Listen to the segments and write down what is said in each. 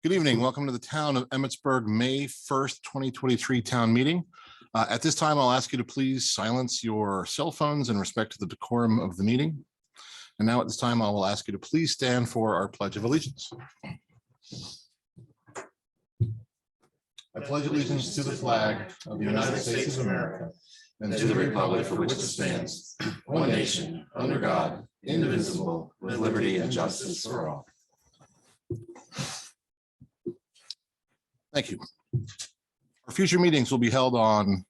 Good evening. Welcome to the Town of Emmitsburg, May 1st, 2023 town meeting. At this time, I'll ask you to please silence your cell phones in respect to the decorum of the meeting. And now at this time, I will ask you to please stand for our Pledge of Allegiance. I pledge allegiance to the flag of the United States of America and to the republic for which it stands, one nation, under God, indivisible, with liberty and justice for all. Thank you. Our future meetings will be held on,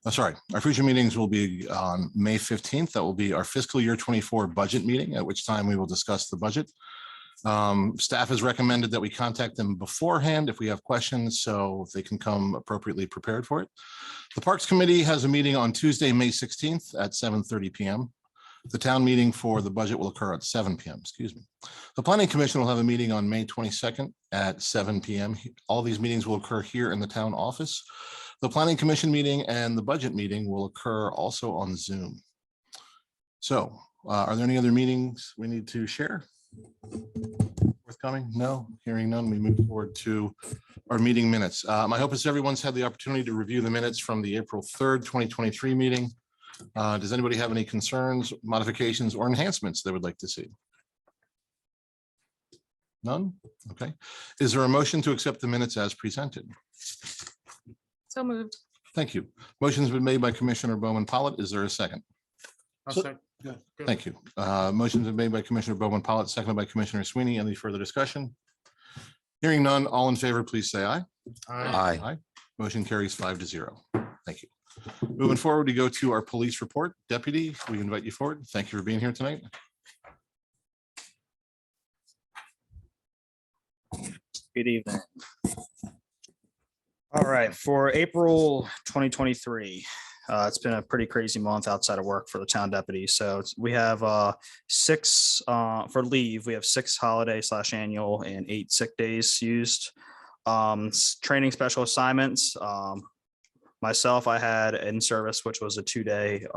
our future meetings will be on May 15th. That will be our fiscal year 24 budget meeting, at which time we will discuss the budget. Staff has recommended that we contact them beforehand if we have questions, so they can come appropriately prepared for it. The Parks Committee has a meeting on Tuesday, May 16th at 7:30 p.m. The town meeting for the budget will occur at 7 p.m. Excuse me. The Planning Commission will have a meeting on May 22nd at 7 p.m. All these meetings will occur here in the town office. The Planning Commission meeting and the budget meeting will occur also on Zoom. So are there any other meetings we need to share? Forthcoming? No, hearing none. We move forward to our meeting minutes. My hope is everyone's had the opportunity to review the minutes from the April 3rd, 2023 meeting. Does anybody have any concerns, modifications, or enhancements they would like to see? None? Okay. Is there a motion to accept the minutes as presented? So moved. Thank you. Motion's been made by Commissioner Bowman-Pollitt. Is there a second? Thank you. Motion's been made by Commissioner Bowman-Pollitt, seconded by Commissioner Sweeney. Any further discussion? Hearing none, all in favor, please say aye. Aye. Aye. Motion carries 5-0. Thank you. Moving forward, we go to our police report. Deputy, we invite you forward. Thank you for being here tonight. Good evening. All right, for April 2023, it's been a pretty crazy month outside of work for the town deputy. So we have six for leave. We have 6 holiday/annual and 8 sick days used. Training special assignments. Myself, I had in service, which was a 2-day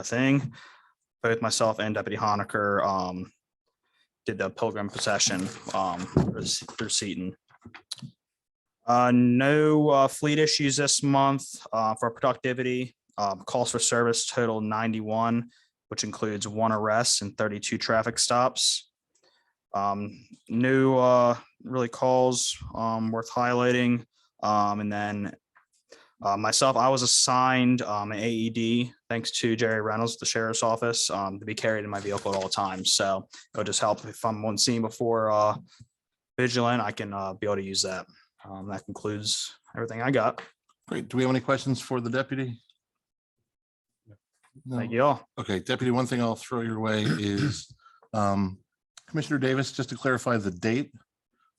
thing. Both myself and Deputy Honaker did the pilgrim procession through Seton. No fleet issues this month for productivity. Calls for service total 91, which includes 1 arrest and 32 traffic stops. No really calls worth highlighting. And then myself, I was assigned an AED, thanks to Jerry Reynolds, the sheriff's office, to be carried in my vehicle at all times. So it'll just help if I'm on scene before vigilant, I can be able to use that. That concludes everything I got. Great. Do we have any questions for the deputy? No. Thank you all. Okay, Deputy, one thing I'll throw your way is Commissioner Davis, just to clarify the date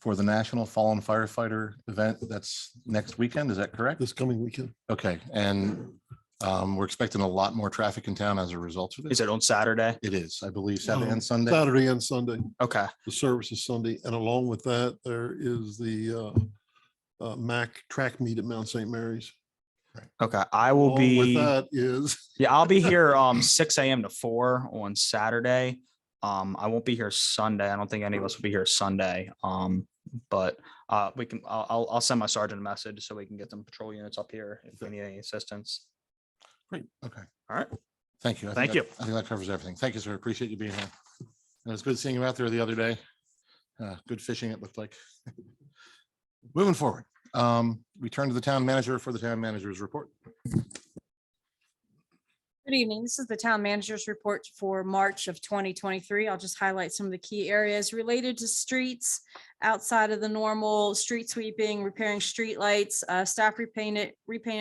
for the National Fallen Firefighter event. That's next weekend. Is that correct? This coming weekend. Okay. And we're expecting a lot more traffic in town as a result of this. Is it on Saturday? It is, I believe, Saturday and Sunday. Saturday and Sunday. Okay. The service is Sunday. And along with that, there is the MAC track meet at Mount St. Mary's. Okay. I will Along with be, that is, yeah, I'll be here 6 a.m. to 4 on Saturday. I won't be here Sunday. I don't think any of us will be here Sunday. But we can, I'll send my sergeant a message so we can get some patrol units up here if we need any assistance. Great. Okay. All right. Thank you. Thank you. I think that covers everything. Thank you, sir. Appreciate you being here. And it's good seeing you out there the other day. Good fishing, it looked like. Moving forward, we turn to the town manager for the town manager's report. Good evening. This is the town manager's report for March of 2023. I'll just highlight some of the key areas related to streets outside of the normal street sweeping, repairing street lights. Staff repainted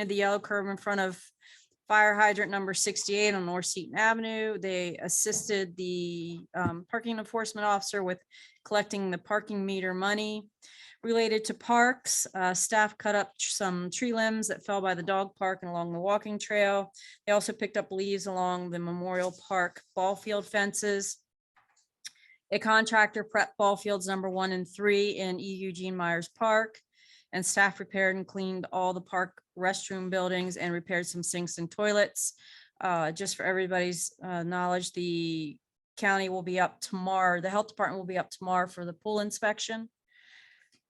the yellow curb in front of fire hydrant number 68 on North Seton Avenue. They assisted the parking enforcement officer with collecting the parking meter money. Related to parks, staff cut up some tree limbs that fell by the dog park and along the walking trail. They also picked up leaves along the Memorial Park ball field fences. A contractor prepped ball fields number 1 and 3 in E. Eugene Myers Park, and staff repaired and cleaned all the park restroom buildings and repaired some sinks and toilets. Just for everybody's knowledge, the county will be up tomorrow. The health department will be up tomorrow for the pool inspection.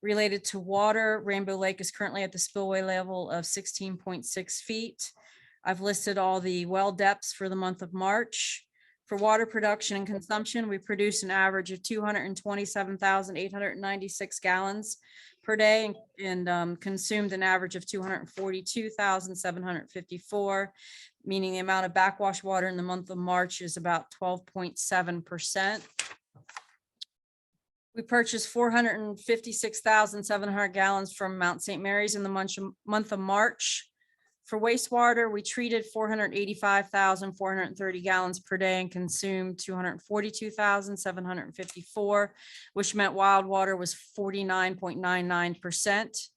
Related to water, Rainbow Lake is currently at the spillway level of 16.6 feet. I've listed all the well depths for the month of March. For water production and consumption, we produce an average of 227,896 gallons per day and consumed an average of 242,754, meaning the amount of backwash water in the month of March is about 12.7%. We purchased 456,700 gallons from Mount St. Mary's in the month of March. For wastewater, we treated 485,430 gallons per day and consumed 242,754, which meant wild water was 49.99%.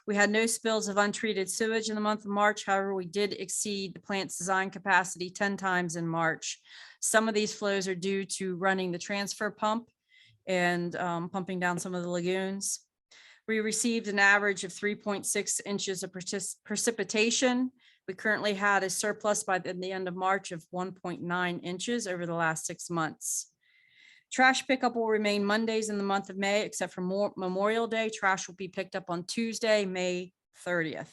We had no spills of untreated sewage in the month of March. However, we did exceed the plant's design capacity 10 times in March. Some of these flows are due to running the transfer pump and pumping down some of the lagoons. We received an average of 3.6 inches of precipitation. We currently had a surplus by the end of March of 1.9 inches over the last 6 months. Trash pickup will remain Mondays in the month of May, except for Memorial Day. Trash will be picked up on Tuesday, May 30th.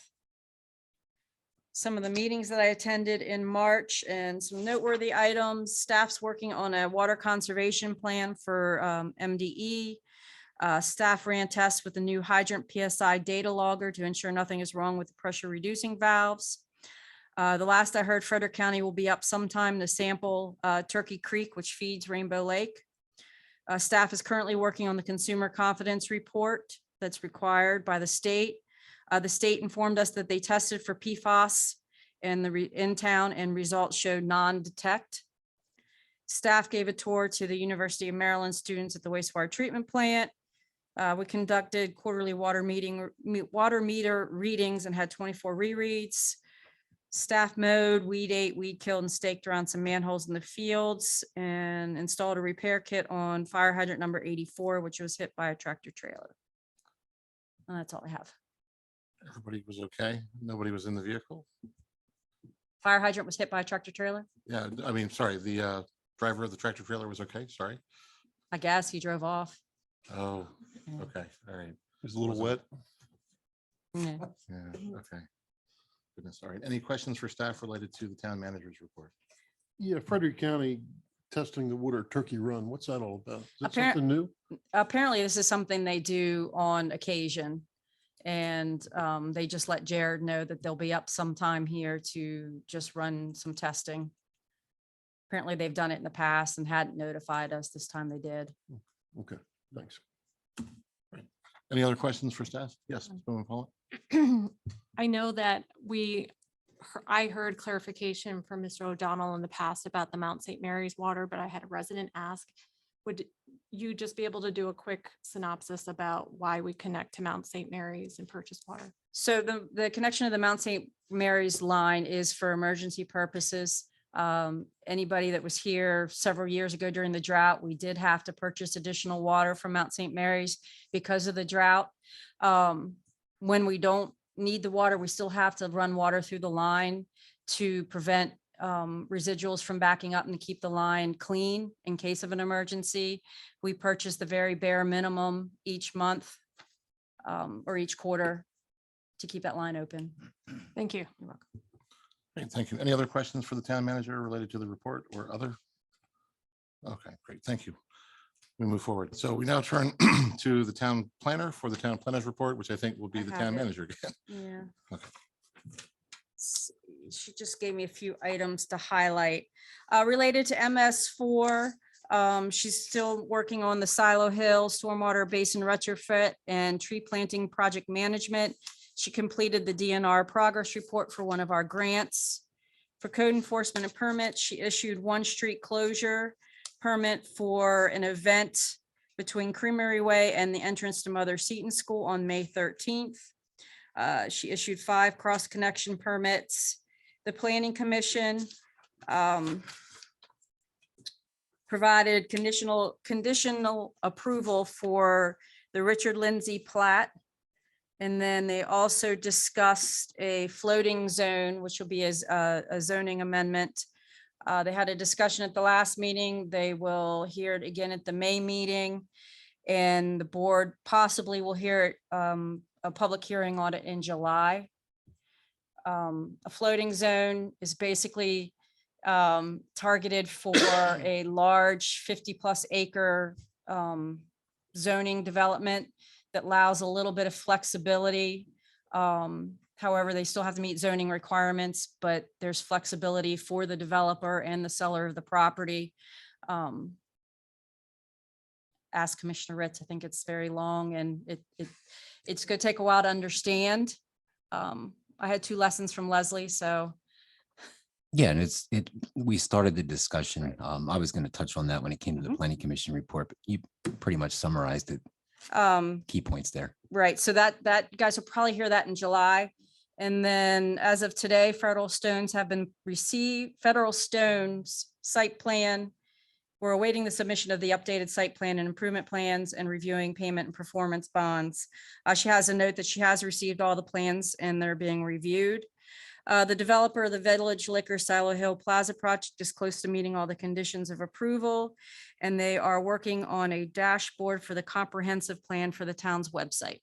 Some of the meetings that I attended in March and some noteworthy items. Staff's working on a water conservation plan for MDE. Staff ran tests with the new hydrant PSI data logger to ensure nothing is wrong with the pressure reducing valves. The last I heard, Frederick County will be up sometime to sample Turkey Creek, which feeds Rainbow Lake. Staff is currently working on the consumer confidence report that's required by the state. The state informed us that they tested for PFAS in town and results showed non-detect. Staff gave a tour to the University of Maryland students at the wastewater treatment plant. We conducted quarterly water meter readings and had 24 rereads. Staff mowed, weed ate, weed killed, and staked around some manholes in the fields and installed a repair kit on fire hydrant number 84, which was hit by a tractor trailer. And that's all I have. Everybody was okay? Nobody was in the vehicle? Fire hydrant was hit by a tractor trailer. Yeah, I mean, sorry, the driver of the tractor trailer was okay, sorry. I guess he drove off. Oh, Yeah. okay, all right. It was a little Wasn't- Yeah. Yeah, okay. Goodness, all right. Any questions for staff related to the town manager's report? Yeah, Frederick County testing the water Turkey Run. What's that all about? Is that Apparent- something new? Apparently, this is something they do on occasion. And they just let Jared know that they'll be up sometime here to just run some testing. Apparently, they've done it in the past and hadn't notified us. This time they did. Okay, thanks. Any other questions for staff? Yes, Ms. Bowman Paula? I know that I heard clarification from Mr. O'Donnell in the past about the Mount St. Mary's water, but I had a resident ask, would you just be able to do a quick synopsis about why we connect to Mount St. Mary's and purchase water? So the connection of the Mount St. Mary's line is for emergency purposes. Anybody that was here several years ago during the drought, we did have to purchase additional water from Mount St. Mary's because of the drought. When we don't need the water, we still have to run water through the line to prevent residuals from backing up and to keep the line clean in case of an emergency. We purchase the very bare minimum each month or each quarter to keep that line open. Thank you. You're welcome. Great, thank you. Any other questions for the town manager related to the report or other? Okay, great, thank you. We move forward. So we now turn to the town planner for the town planner's report, which I think will be I the have town it. manager again. Yeah. Okay. She just gave me a few items to highlight. Related to MS4, she's still working on the Silo Hill Stormwater Basin retrofit and tree planting project management. She completed the DNR progress report for one of our grants. For code enforcement and permits, she issued one street closure permit for an event between Creamery Way and the entrance to Mother Seton School on May 13th. She issued 5 cross connection permits. The Planning Commission provided conditional approval for the Richard Lindsay plat. And then they also discussed a floating zone, which will be a zoning amendment. They had a discussion at the last meeting. They will hear it again at the May meeting. And the board possibly will hear it, a public hearing on it in July. A floating zone is basically targeted for a large 50+ acre zoning development that allows a little bit of flexibility. However, they still have to meet zoning requirements, but there's flexibility for the developer and the seller of the property. Ask Commissioner Ritz, I think it's very long and it's going to take a while to understand. I had 2 lessons from Leslie, so. Yeah, and we started the discussion. I was going to touch on that when it came to the planning commission report, but you pretty much summarized it, key points there. Right, so that you guys will probably hear that in July. And then as of today, Federal Stones have been received, Federal Stones site plan. We're awaiting the submission of the updated site plan and improvement plans and reviewing payment and performance bonds. She has a note that she has received all the plans and they're being reviewed. The developer of the Village Liquor Silo Hill Plaza project is close to meeting all the conditions of approval, and they are working on a dashboard for the comprehensive plan for the town's website.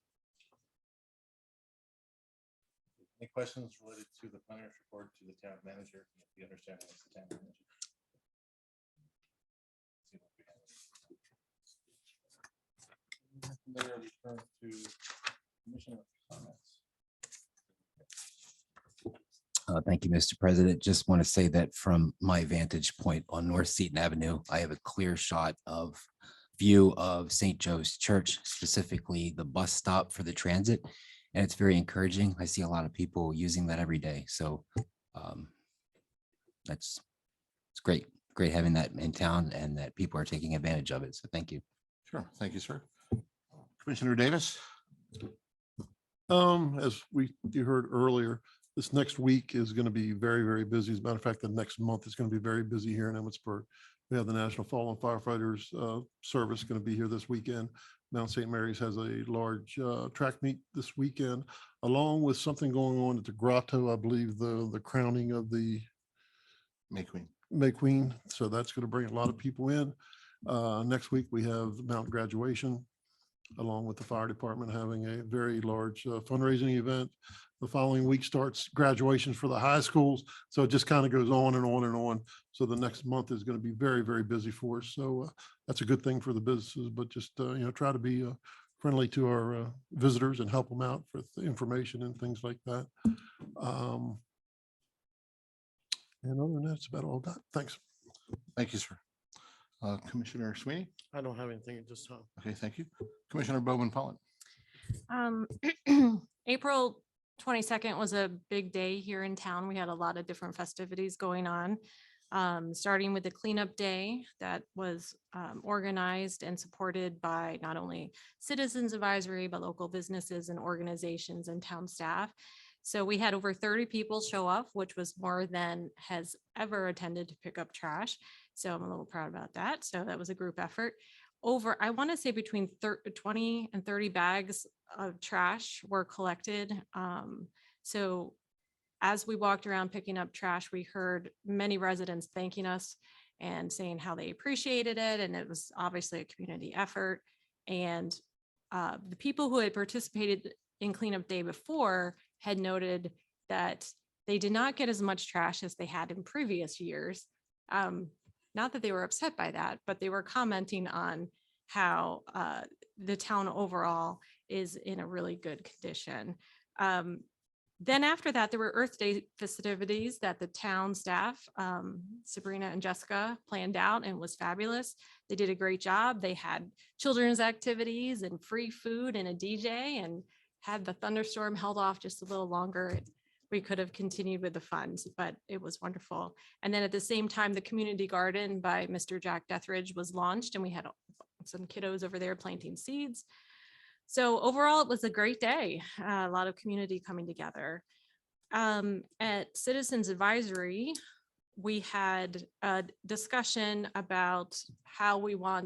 Any questions related to the planner's report to the town manager? The understanding of the town manager. There, we turn to commissioner comments. Thank you, Mr. President. Just want to say that from my vantage point on North Seaton Avenue, I have a clear shot of view of St. Joe's Church, specifically the bus stop for the transit. And it's very encouraging. I see a lot of people using that every day. So it's great having that in town and that people are taking advantage of it. So thank you. Sure, thank you, sir. Commissioner Davis. As you heard earlier, this next week is going to be very, very busy. As a matter of fact, the next month is going to be very busy here in Emmitsburg. We have the National Fallen Firefighters Service going to be here this weekend. Mount St. Mary's has a large track meet this weekend, along with something going on at the Grotto. I believe the crowning of the May Queen. May Queen. So that's going to bring a lot of people in. Next week, we have the mountain graduation, along with the fire department having a very large fundraising event. The following week starts graduations for the high schools. So it just kind of goes on and on and on. So the next month is going to be very, very busy for us. So that's a good thing for the businesses, but just, try to be friendly to our visitors and help them out with information and things like that. And other than that, that's about all I got. Thanks. Thank you, sir. Commissioner Sweeney. I don't have anything at this time. Okay, thank you. Commissioner Bowman Pollen. April 22nd was a big day here in town. We had a lot of different festivities going on, starting with the cleanup day that was organized and supported by not only Citizens Advisory, but local businesses and organizations and town staff. So we had over 30 people show up, which was more than has ever attended to pick up trash. So I'm a little proud about that. So that was a group effort. I want to say between 20 and 30 bags of trash were collected. So as we walked around picking up trash, we heard many residents thanking us and saying how they appreciated it. And it was obviously a community effort. And the people who had participated in cleanup day before had noted that they did not get as much trash as they had in previous years. Not that they were upset by that, but they were commenting on how the town overall is in a really good condition. Then after that, there were Earth Day festivities that the town staff, Sabrina and Jessica, planned out, and was fabulous. They did a great job. They had children's activities and free food and a DJ, and had the thunderstorm held off just a little longer, we could have continued with the funds, but it was wonderful. And then at the same time, the community garden by Mr. Jack Deathridge was launched, and we had some kiddos over there planting seeds. So overall, it was a great day. A lot of community coming together. At Citizens Advisory, we had a discussion about how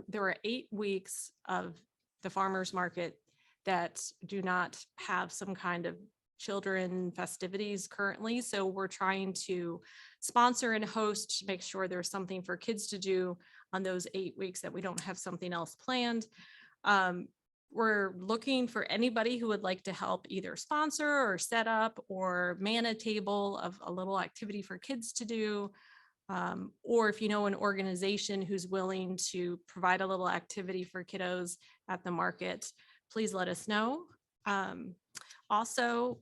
there were 8 weeks of the farmers market that do not have some kind of children festivities currently. So we're trying to sponsor and host to make sure there's something for kids to do on those 8 weeks, that we don't have something else planned. We're looking for anybody who would like to help either sponsor or set up or man a table of a little activity for kids to do. Or if you know an organization who's willing to provide a little activity for kiddos at the market, please let us know. Also,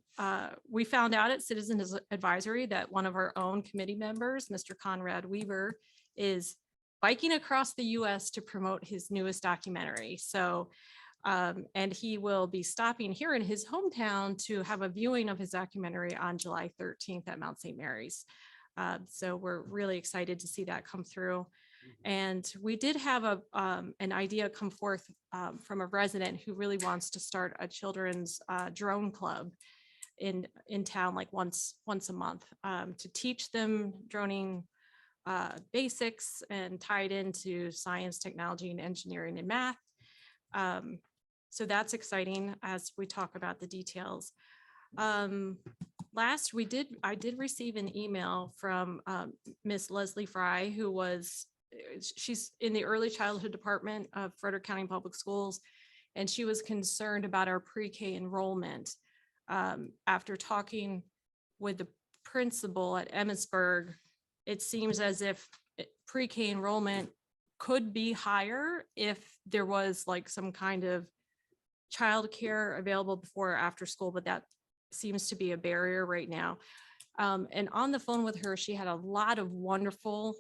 we found out at Citizens Advisory that one of our own committee members, Mr. Conrad Weaver, is biking across the US to promote his newest documentary. So, and he will be stopping here in his hometown to have a viewing of his documentary on July 13th at Mount St. Mary's. So we're really excited to see that come through. And we did have an idea come forth from a resident who really wants to start a children's drone club in town, like once a month, to teach them droning basics and tie it into science, technology, and engineering and math. So that's exciting as we talk about the details. Last, I did receive an email from Miss Leslie Fry, who she's in the early childhood department of Frederick County Public Schools, and she was concerned about our pre-K enrollment. After talking with the principal at Emmitsburg, it seems as if pre-K enrollment could be higher if there was like some kind of childcare available before or after school, but that seems to be a barrier right now. And on the phone with her, she had a lot of wonderful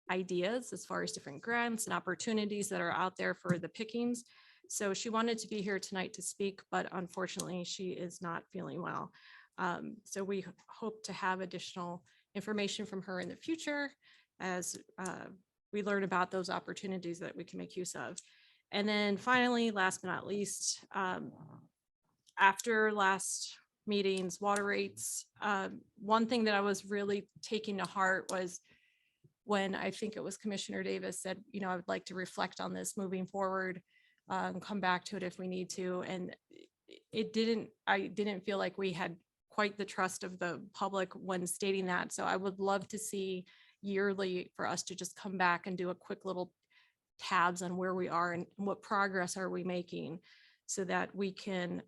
ideas as far as different grants and opportunities that are out there for the pickings. So she wanted to be here tonight to speak, but unfortunately she is not feeling well. So we hope to have additional information from her in the future as we learn about those opportunities that we can make use of. And then finally, last but not least, after last meetings, water rates, one thing that I was really taking to heart was when I think it was Commissioner Davis said, I would like to reflect on this moving forward, come back to it if we need to. And I didn't feel like we had quite the trust of the public when stating that. So I would love to see yearly for us to just come back and do a quick little tabs on where we are and what progress are we making so that we can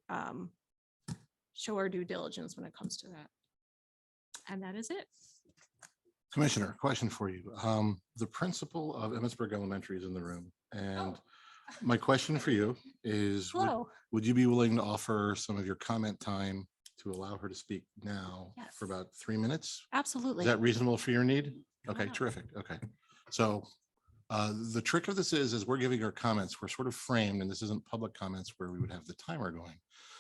show our due diligence when it comes to that. And that is it. Commissioner, question for you. The principal of Emmitsburg Elementary is in the room, and my question for you is, Hello. would you be willing to offer some of your comment time to allow her to speak now Yes. for about 3 minutes? Absolutely. Is that reasonable for your need? Why Okay, not? terrific. Okay. So the trick of this is we're giving our comments, we're sort of framed, and this isn't public comments where we would have the timer going.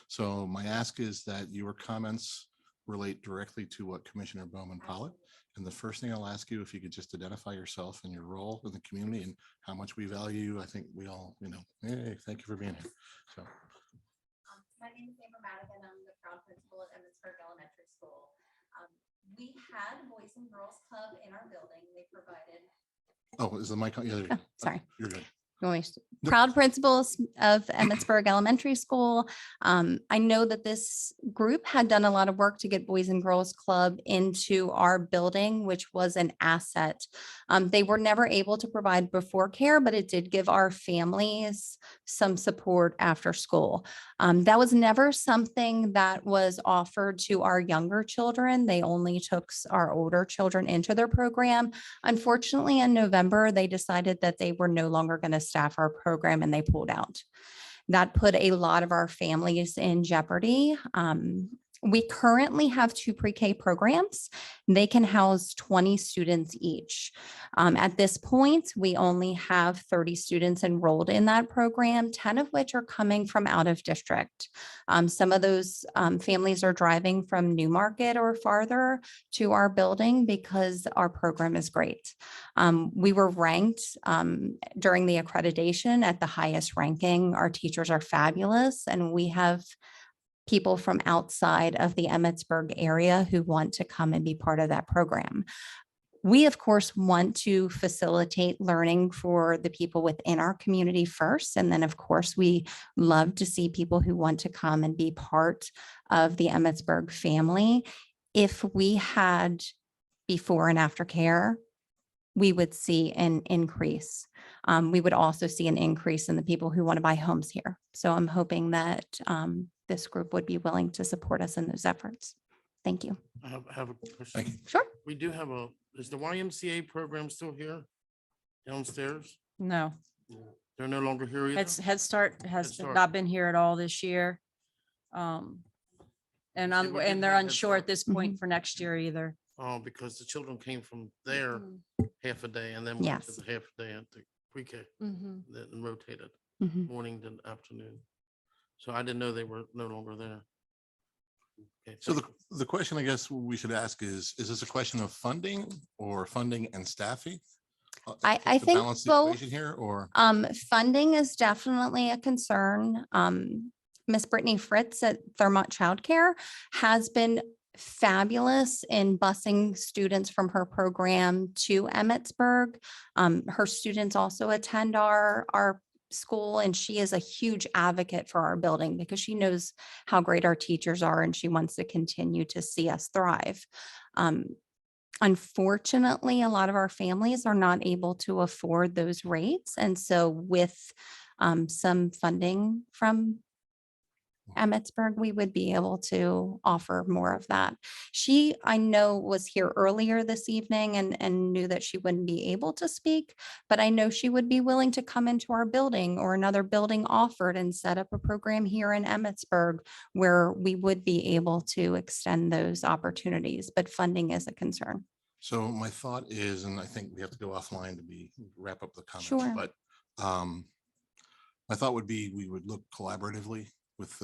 So my ask is that your comments relate directly to what Commissioner Bowman Pollitt. And the first thing I'll ask you, if you could just identify yourself and your role in the community and how much we value you. I think we all, hey, thank you for being here. So. My name is Amber Madigan. I'm the proud principal at Emmitsburg Elementary School. We had Boys and Girls Club in our building. They provided. Oh, is the mic on? Yeah, there you go. Sorry. You're good. Proud principals of Emmitsburg Elementary School. I know that this group had done a lot of work to get Boys and Girls Club into our building, which was an asset. They were never able to provide before care, but it did give our families some support after school. That was never something that was offered to our younger children. They only took our older children into their program. Unfortunately, in November, they decided that they were no longer going to staff our program and they pulled out. That put a lot of our families in jeopardy. We currently have 2 pre-K programs. They can house 20 students each. At this point, we only have 30 students enrolled in that program, 10 of which are coming from out of district. Some of those families are driving from Newmarket or farther to our building because our program is great. We were ranked during the accreditation at the highest ranking. Our teachers are fabulous, and we have people from outside of the Emmitsburg area who want to come and be part of that program. We, of course, want to facilitate learning for the people within our community first. And then, of course, we love to see people who want to come and be part of the Emmitsburg family. If we had before and after care, we would see an increase. we would also see an increase in the people who want to buy homes here. So I'm hoping that this group would be willing to support us in those efforts. Thank you. I have a Thank question. Sure. We do have is the YMCA program still here downstairs? No, They're no longer here either? Head Start has Start. not been here at all this year. And See, we did and they're have Head unsure at Start. this point for next year either. Oh, because the children came from there half a day and then went to Yes. the half a day at the pre-K, then rotated Mhm. morning to afternoon. So I didn't know they were no longer there. Okay, So thank the question I guess we should ask is this a question of funding or funding and staffing? I To think balance the both. equation here, or? Funding is definitely a concern. Miss Brittany Fritz at Thermont Childcare has been fabulous in busing students from her program to Emmitsburg. Her students also attend our school, and she is a huge advocate for our building because she knows how great our teachers are and she wants to continue to see us thrive. Unfortunately, a lot of our families are not able to afford those rates. And so with some funding from Emmitsburg, we would be able to offer more of that. She, I know, was here earlier this evening and knew that she wouldn't be able to speak, but I know she would be willing to come into our building or another building offered and set up a program here in Emmitsburg where we would be able to extend those opportunities, but funding is a concern. So my thought is, and I think we have to go offline to wrap up the Sure. comments, but my thought would be we would look collaboratively with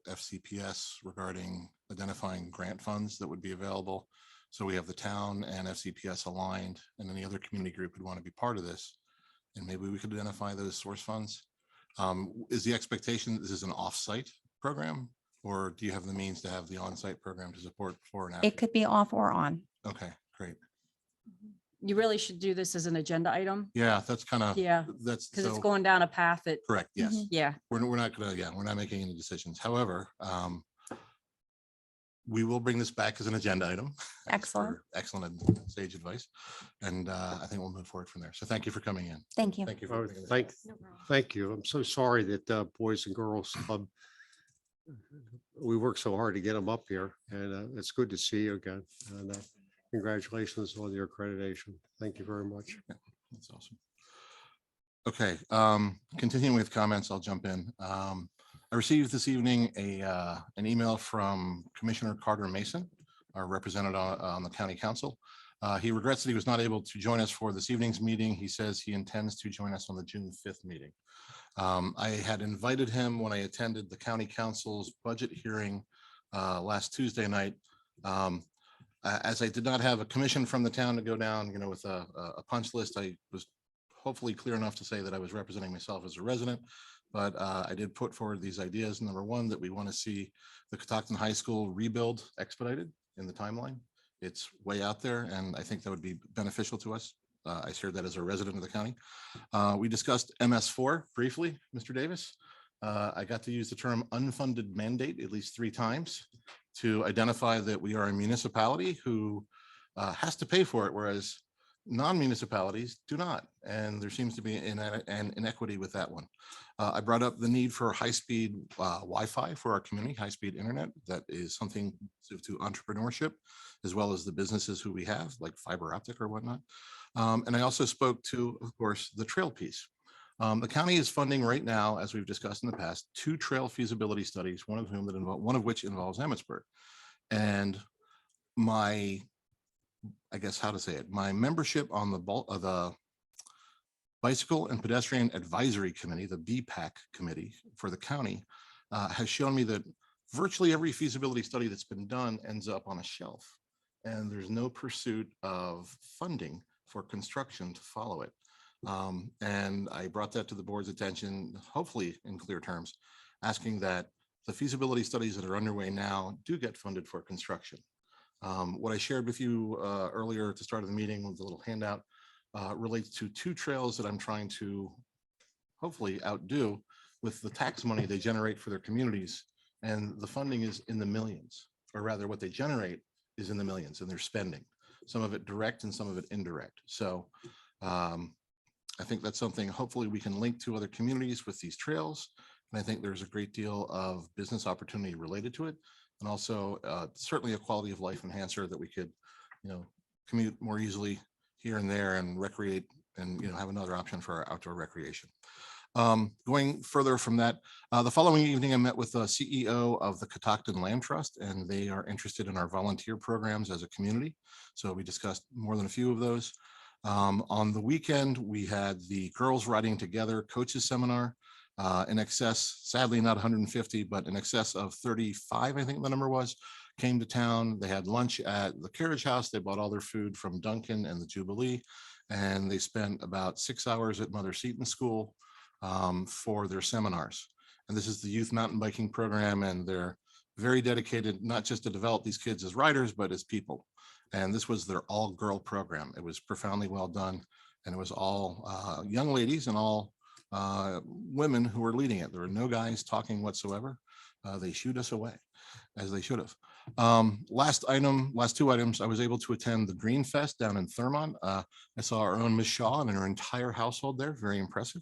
FCPS regarding identifying grant funds that would be available. So we have the town and FCPS aligned, and any other community group would want to be part of this. And maybe we could identify those source funds. Is the expectation this is an off-site program, or do you have the means to have the on-site program to support before and after? It could be off or on. Okay, great. You really should do this as an agenda item. Yeah, that's kind of, Yeah, that's because it's so going down a path that, correct. Yes, Mhm. yeah. we're not gonna, we're not making any decisions. However, we will bring this back as an agenda item. Thanks Excellent. for excellent and sage advice. And I think we'll move forward from there. So thank you for coming in. Thank you. Thank you. Oh, bringing this thank, No problem. thank you. I'm so sorry that Boys and Girls Club, we worked so hard to get them up here, and it's good to see you again. And congratulations on your accreditation. Thank you very much. That's awesome. Okay, continuing with comments, I'll jump in. I received this evening an email from Commissioner Carter Mason, our representative on the county council. He regrets that he was not able to join us for this evening's meeting. He says he intends to join us on the June 5th meeting. I had invited him when I attended the county council's budget hearing last Tuesday night. As I did not have a commission from the town to go down, with a punch list, I was hopefully clear enough to say that I was representing myself as a resident, but I did put forward these ideas. Number one, that we want to see the Catoctin High School rebuild expedited in the timeline. It's way out there, and I think that would be beneficial to us. I shared that as a resident of the county. We discussed MS4 briefly, Mr. Davis. I got to use the term unfunded mandate at least 3 times to identify that we are a municipality who has to pay for it, whereas non-municipalities do not. And there seems to be an inequity with that one. I brought up the need for high-speed Wi-Fi for our community, high-speed internet. That is something to entrepreneurship, as well as the businesses who we have, like fiber optic or whatnot. And I also spoke to, of course, the trail piece. The county is funding right now, as we've discussed in the past, 2 trail feasibility studies, one of which involves Emmitsburg. And my, I guess how to say it, my membership on the Bicycle and Pedestrian Advisory Committee, the BPAC committee for the county, has shown me that virtually every feasibility study that's been done ends up on a shelf, and there's no pursuit of funding for construction to follow it. And I brought that to the board's attention, hopefully in clear terms, asking that the feasibility studies that are underway now do get funded for construction. What I shared with you earlier at the start of the meeting with a little handout relates to 2 trails that I'm trying to hopefully outdo with the tax money they generate for their communities. And the funding is in the millions, or rather what they generate is in the millions, and they're spending some of it direct and some of it indirect. So I think that's something hopefully we can link to other communities with these trails. And I think there's a great deal of business opportunity related to it. And also certainly a quality of life enhancer that we could, commute more easily here and there and recreate and, have another option for our outdoor recreation. Going further from that, the following evening, I met with the CEO of the Catoctin Land Trust, and they are interested in our volunteer programs as a community. So we discussed more than a few of those. On the weekend, we had the Girls Riding Together Coaches Seminar in excess, sadly not 150, but in excess of 35, I think the number was, came to town. They had lunch at the Carriage House. They bought all their food from Duncan and the Jubilee, and they spent about 6 hours at Mother Seton School for their seminars. And this is the youth mountain biking program, and they're very dedicated, not just to develop these kids as riders, but as people. And this was their all-girl program. It was profoundly well done, and it was all young ladies and all women who were leading it. There were no guys talking whatsoever. They shooed us away, as they should have. Last two items, I was able to attend the Green Fest down in Thurmont. I saw our own Miss Shaw and her entire household there, very impressive.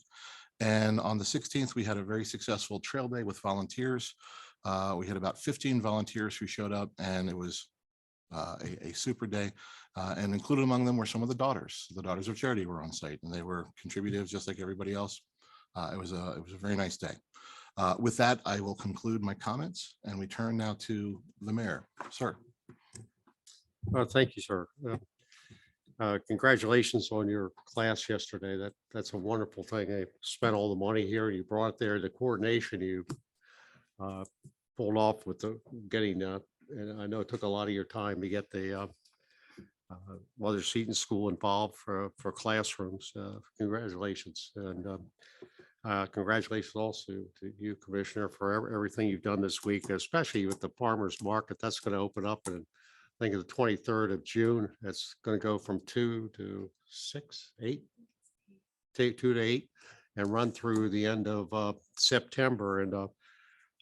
And on the 16th, we had a very successful trail day with volunteers. We had about 15 volunteers who showed up, and it was a super day. And included among them were some of the Daughters. The Daughters of Charity were on site, and they were contributive just like everybody else. It was a very nice day. With that, I will conclude my comments, and we turn now to the mayor. Sir. Thank you, sir. Congratulations on your class yesterday. That's a wonderful thing. They spent all the money here. You brought it there. The coordination you pulled off with the getting, and I know it took a lot of your time to get the Mother Seton School involved for classrooms. Congratulations. And congratulations also to you, Commissioner, for everything you've done this week, especially with the farmers market. That's going to open up in, I think, the 23rd of June. That's going to go from 2 to 6, 8, take 2 to 8, and run through the end of September. And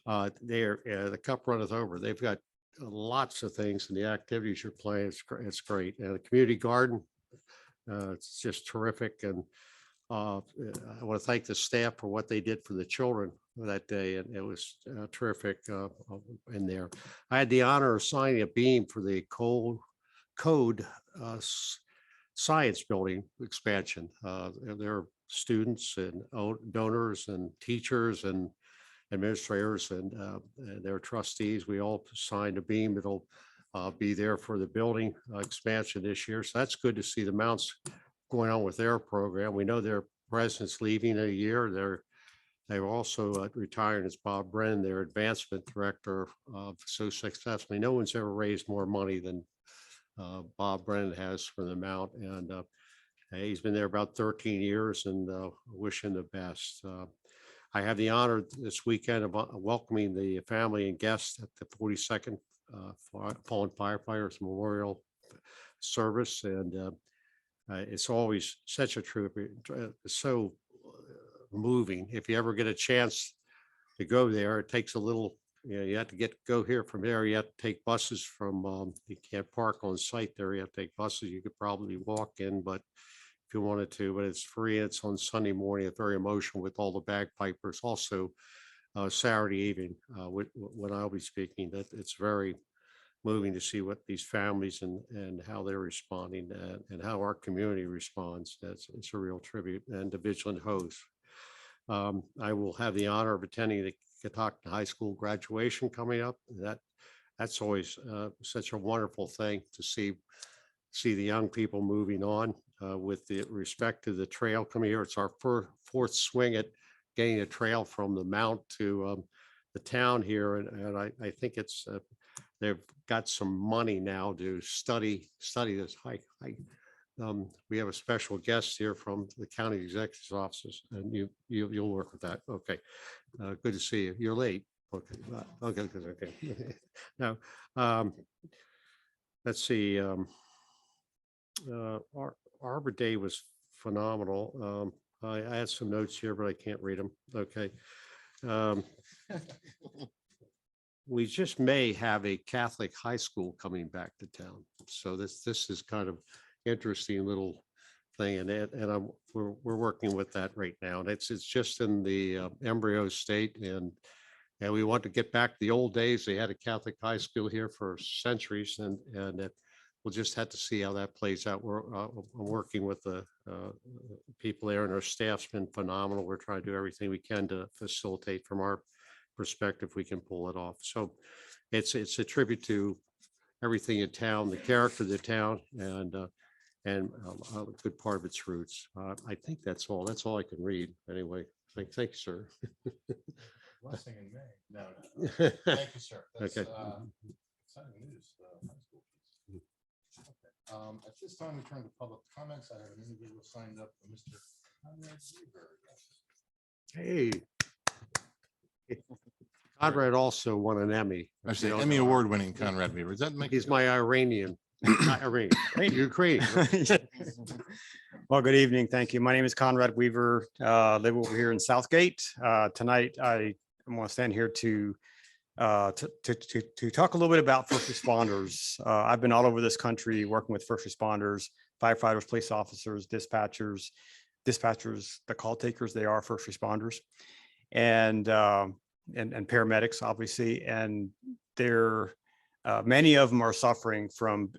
the cup runneth over. They've got lots of things, and the activities you're playing, it's great. And the community garden, it's just terrific. And I want to thank the staff for what they did for the children that day, and it was terrific in there. I had the honor of signing a beam for the code science building expansion. There are students and donors and teachers and administrators and their trustees. We all signed a beam. It'll be there for the building expansion this year. So that's good to see the Mounts going on with their program. We know their president's leaving a year. They're also retiring as Bob Brennan, their advancement director, so successfully. No one's ever raised more money than Bob Brennan has for the Mount. And he's been there about 13 years, and wish him the best. I have the honor this weekend of welcoming the family and guests at the 42nd Fallen Firefighters Memorial Service. And it's always such a tribute, so moving. If you ever get a chance to go there, it takes a little, you have to go here from there. You have to take buses from, you can't park on site there. You have to take buses. You could probably walk in, but if you wanted to, but it's free. It's on Sunday morning. It's very emotional with all the bagpipers. Also Saturday evening when I'll be speaking, that it's very moving to see what these families and how they're responding and how our community responds. It's a real tribute. And the Vigilant Host. I will have the honor of attending the Catoctin High School graduation coming up. That's always such a wonderful thing to see the young people moving on with the respect to the trail coming here. It's our fourth swing at getting a trail from the Mount to the town here. And I think it's they've got some money now to study this hike. We have a special guest here from the county executive's offices, and you'll work with that. Okay, good to see you. You're late. Okay, okay. Now, let's see. Arbor Day was phenomenal. I had some notes here, but I can't read them. Okay. We just may have a Catholic high school coming back to town. So this is kind of interesting little thing, and we're working with that right now. And it's just in the embryo state, and we want to get back to the old days. They had a Catholic high school here for centuries, and we'll just have to see how that plays out. We're working with the people there, and our staff's been phenomenal. We're trying to do everything we can to facilitate from our perspective, we can pull it off. So it's a tribute to everything in town, the character of the town, and a good part of its roots. I think that's all. That's all I can read anyway. Thank you, sir. Blessing in May. No, no. Thank you, sir. That's, Okay. exciting news, the high school piece. Okay. At this time, we turn to public comments. I have an individual signed up, for Mr. Conrad Weaver. Hey. Conrad also won an Emmy. I say Emmy Award-winning Conrad Weaver. Does that make? He's my Iranian, not Iranian, Ukrainian. Well, good evening. Thank you. My name is Conrad Weaver. Live over here in Southgate. Tonight, I want to stand here to talk a little bit about first responders. I've been all over this country working with first responders, firefighters, police officers, dispatchers, the call takers. They are first responders, and paramedics, obviously, and they're many of them are suffering from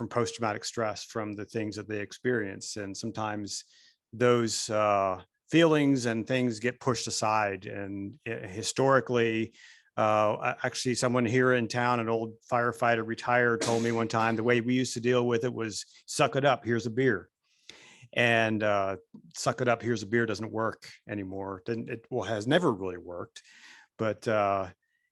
post-traumatic stress from the things that they experience. And sometimes those feelings and things get pushed aside. And historically, actually someone here in town, an old firefighter, retired, told me one time, the way we used to deal with it was suck it up, here's a beer. And suck it up, here's a beer doesn't work anymore. Has never really worked. But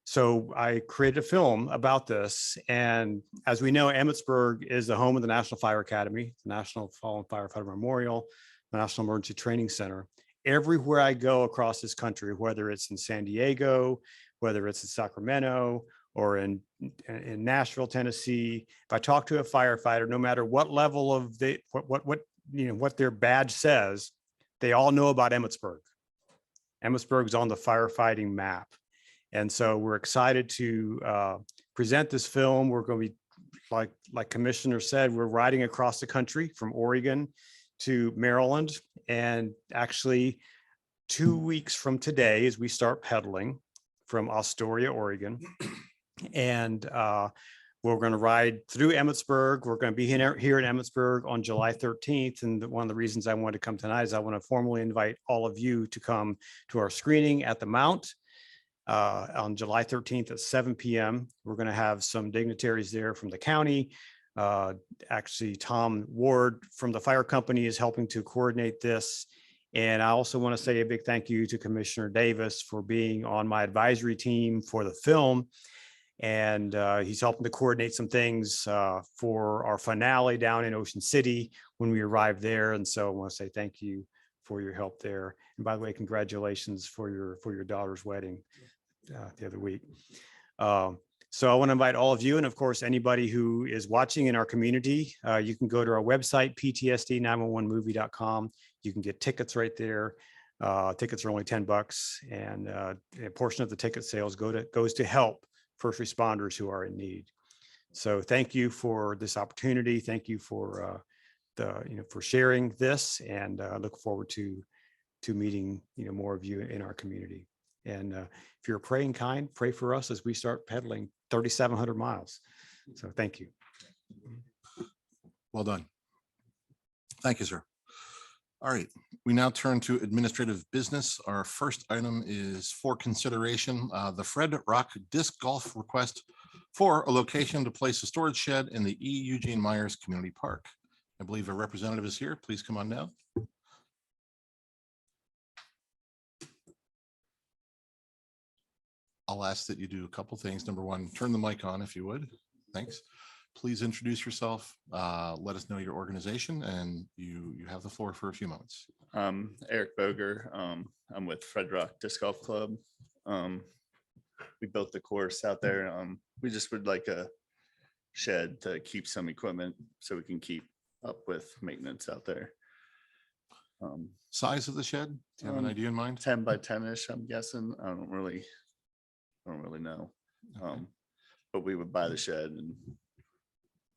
so I created a film about this. And as we know, Emmitsburg is the home of the National Fire Academy, the National Fallen Firefighter Memorial, the National Emergency Training Center. Everywhere I go across this country, whether it's in San Diego, whether it's in Sacramento, or in Nashville, Tennessee, if I talk to a firefighter, no matter what level of what their badge says, they all know about Emmitsburg. Emmitsburg's on the firefighting map. And so we're excited to present this film. We're going to be, like Commissioner said, we're riding across the country from Oregon to Maryland. And actually 2 weeks from today, as we start pedaling from Astoria, Oregon. And we're going to ride through Emmitsburg. We're going to be here in Emmitsburg on July 13th. And one of the reasons I wanted to come tonight is I want to formally invite all of you to come to our screening at the Mount on July 13th at 7 p.m. We're going to have some dignitaries there from the county. Actually, Tom Ward from the fire company is helping to coordinate this. And I also want to say a big thank you to Commissioner Davis for being on my advisory team for the film. And he's helping to coordinate some things for our finale down in Ocean City when we arrive there. And so I want to say thank you for your help there. And by the way, congratulations for your daughter's wedding the other week. So I want to invite all of you, and of course, anybody who is watching in our community, you can go to our website, ptsd911movie.com. You can get tickets right there. Tickets are only $10, and a portion of the ticket sales goes to help first responders who are in need. So thank you for this opportunity. Thank you for for sharing this, and look forward to meeting more of you in our community. And if you're a praying kind, pray for us as we start pedaling 3,700 miles. So thank you. Well done. Thank you, sir. All right, we now turn to administrative business. Our first item is for consideration, the Fred Rock Disc Golf request for a location to place a storage shed in the E. Eugene Myers Community Park. I believe a representative is here. Please come on down. I'll ask that you do a couple things. Number one, turn the mic on if you would. Thanks. Please introduce yourself. Let us know your organization, and you have the floor for a few moments. Eric Boger. I'm with Fred Rock Disc Golf Club. We built the course out there. We just would like a shed to keep some equipment so we can keep up with maintenance out there. Size of the shed? Do you have an idea in mind? 10 by 10-ish, I'm guessing. I don't really know. Okay. But we would buy the shed and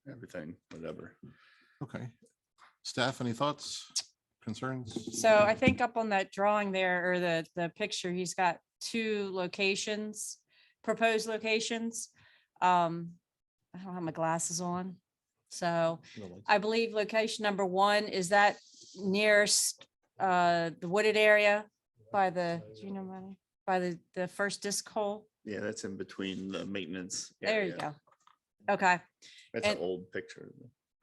everything, whatever. Okay. Staff, any thoughts, concerns? So I think up on that drawing there, or the picture, he's got two locations, proposed locations. I don't have my glasses on. So I believe location number one, is that nearest the wooded area by the, do you know, Manny? By the first disc hole? Yeah, that's in between the maintenance. There you area. go. Okay, That's an And- old picture.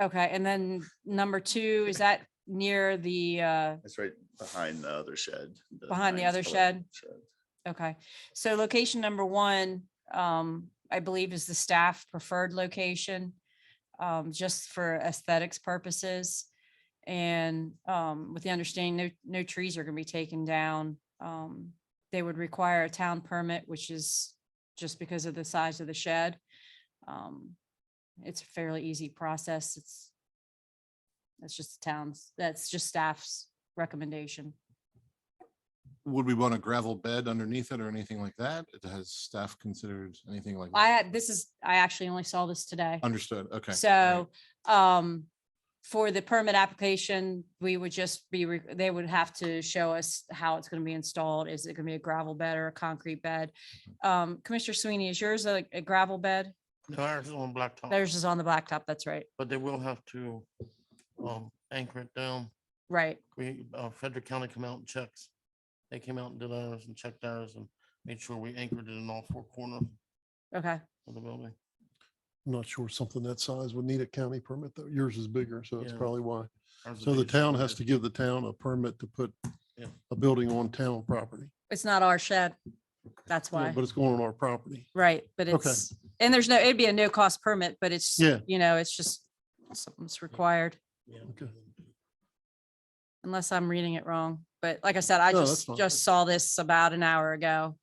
okay. And then number two, is that near the, It's right behind the other shed. Behind the Lions other Club shed? Okay, so location number one, I believe is the staff preferred location, just for aesthetics purposes. And, with the understanding, no trees are gonna be taken down. They would require a town permit, which is just because of the size of the shed. It's a fairly easy process. That's just the town's, that's just staff's recommendation. Would we want a gravel bed underneath it or anything like that? Has staff considered anything like? I that? had, I actually only saw this today. Understood, okay. So, for the permit application, we would just be, they would have to show us how it's gonna be installed. Is it gonna be a gravel bed or a concrete bed? Commissioner Sweeney, is yours a gravel bed? No, ours is on blacktop, Theirs is on the blacktop, that's right. but they will have to anchor it down. Right, Frederick County come out and checks. They came out and did ours and checked ours and made sure we anchored it in all four corners okay. of the building. I'm not sure something that size would need a county permit though. Yours is bigger, so that's Yeah. probably why. Ours is So the biggest town one. has to give the town a permit to put Yeah. a building on town property. It's not our shed. That's Yeah, why, But it's going on our property. right, but Okay. it's, and there's no, it'd be a no cost permit, but it's, Yeah. it's just something's required, Yeah. Okay. unless I'm reading it wrong. But like I said, I No, that's fine. just saw this about an hour ago.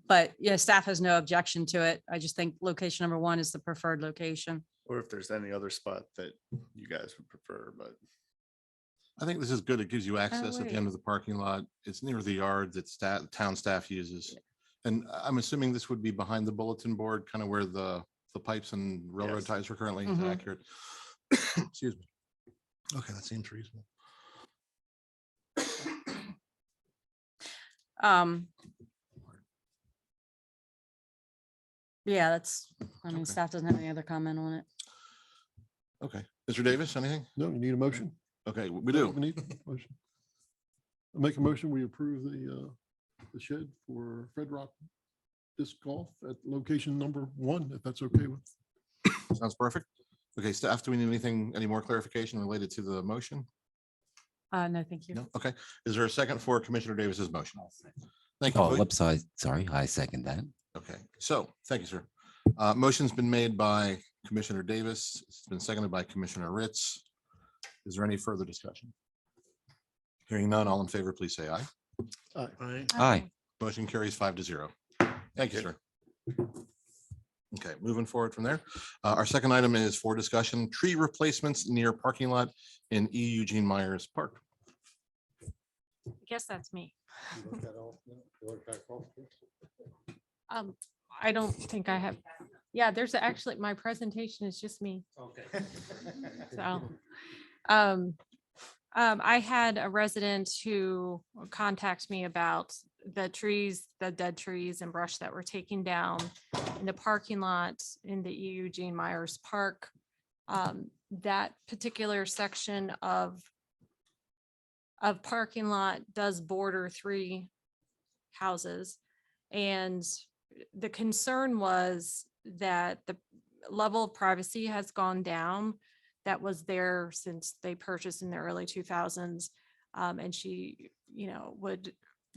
But yeah, staff has no objection to it. I just think location number one is the preferred location. Or if there's any other spot that you guys would prefer, but I think this is good. It gives you access at the end wait. of the parking lot. It's near the yard that town staff uses. And I'm assuming this would be behind the bulletin board, kind of where the pipes and railroad Yes. ties are currently. Is Mhm. that accurate? Excuse me. Okay, that seems reasonable. Yeah, that's, I mean, Okay. staff doesn't have any other comment on it. Okay, Mr. Davis, anything? No, you need a motion? Okay, we do. We need a motion. I make a motion, we approve the shed for Fred Rock Disc Golf at location number one, if that's okay with. Sounds perfect. Okay, staff, do we need any more clarification related to the motion? No, thank you. No? Okay. Is there a second for Commissioner Davis's motion? Thank you. Oh, William. upside, sorry, I second that. Okay, so thank you, sir. Motion's been made by Commissioner Davis. It's been seconded by Commissioner Ritz. Is there any further discussion? Hearing none, all in favor, please say aye. All right. Aye. Motion carries 5-0. Thank you, sir. Okay, moving forward from there. Our second item is for discussion, tree replacements near parking lot in E. Eugene Myers Park. I guess that's me. I don't think I have, yeah, there's actually, my presentation is just me. Okay. So, I had a resident who contacted me about the trees, the dead trees and brush that were taken down in the parking lot in the E. Eugene Myers Park. That particular section of parking lot does border 3 houses. And the concern was that the level of privacy has gone down. That was there since they purchased in the early 2000s. And she,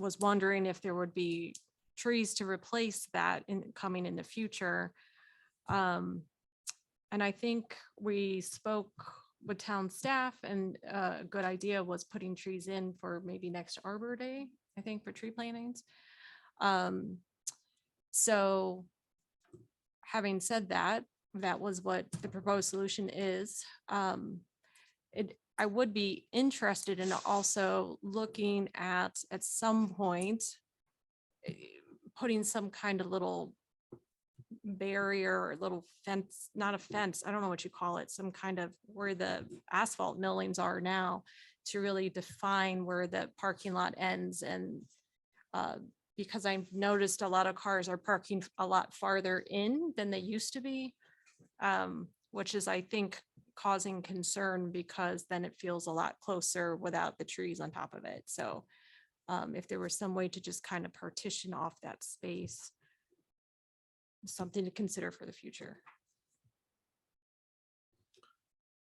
was wondering if there would be trees to replace that coming in the future. And I think we spoke with town staff, and a good idea was putting trees in for maybe next Arbor Day, I think, for tree plantings. So having said that, that was what the proposed solution is. I would be interested in also looking at some point, putting some kind of little barrier or little fence, not a fence, I don't know what you call it, some kind of where the asphalt millings are now to really define where the parking lot ends and because I've noticed a lot of cars are parking a lot farther in than they used to be, which is, I think, causing concern because then it feels a lot closer without the trees on top of it. So if there was some way to just kind of partition off that space, something to consider for the future.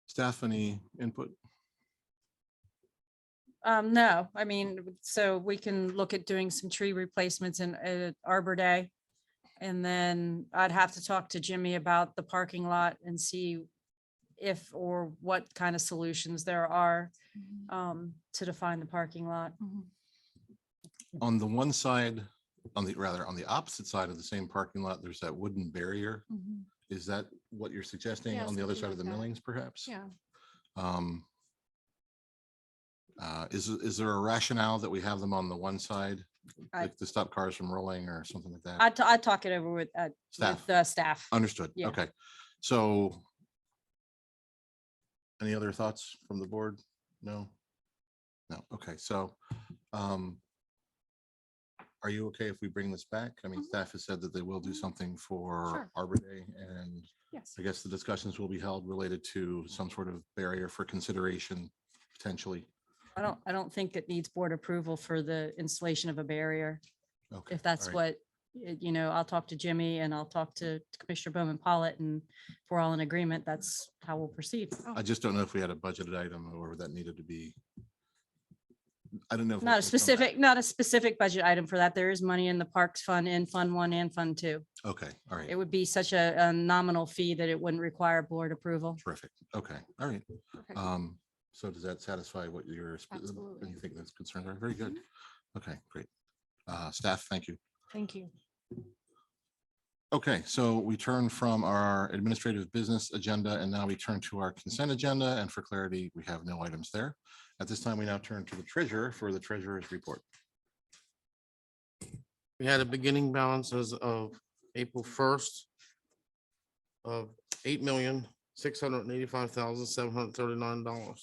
Staff, any input? No, I mean, so we can look at doing some tree replacements in Arbor Day. And then I'd have to talk to Jimmy about the parking lot and see if or what kind of solutions there are to define the parking lot. On the one side, on the opposite side of the same parking lot, there's that wooden barrier. Is that what you're suggesting Yeah, on the other side something of the like that. millings, perhaps? Yeah. Is there a rationale that we have them on the one side, I- like to stop cars from rolling or something like that? I'd talk it over with Staff. the staff. Understood. Yeah. Okay. So any other thoughts from the board? No? No. Okay. So are you okay if we bring this back? I mean, staff has said that they will do something for Sure. Arbor Day, and Yes. I guess the discussions will be held related to some sort of barrier for consideration potentially. I don't think it needs board approval for the installation of a barrier. Okay. If that's all right. what, I'll talk to Jimmy and I'll talk to Commissioner Bowman Pollitt, and if we're all in agreement, that's how we'll proceed. I just don't know if we had a budgeted item or that needed to be. I don't know. if we Not a can come back. specific, not a specific budget item for that. There is money in the Parks Fund, in Fund 1 and Fund 2. Okay, all right. It would be such a nominal fee that it wouldn't require board approval. Terrific. Okay, all right. Perfect. So does that satisfy what your, Absolutely. you think that's concerns are? Very good. Okay, great. Staff, thank you. Thank you. Okay, so we turn from our administrative business agenda and now we turn to our consent agenda. And for clarity, we have no items there. At this time, we now turn to the treasurer for the treasurer's report. We had a beginning balance as of April 1st of $8,685,739.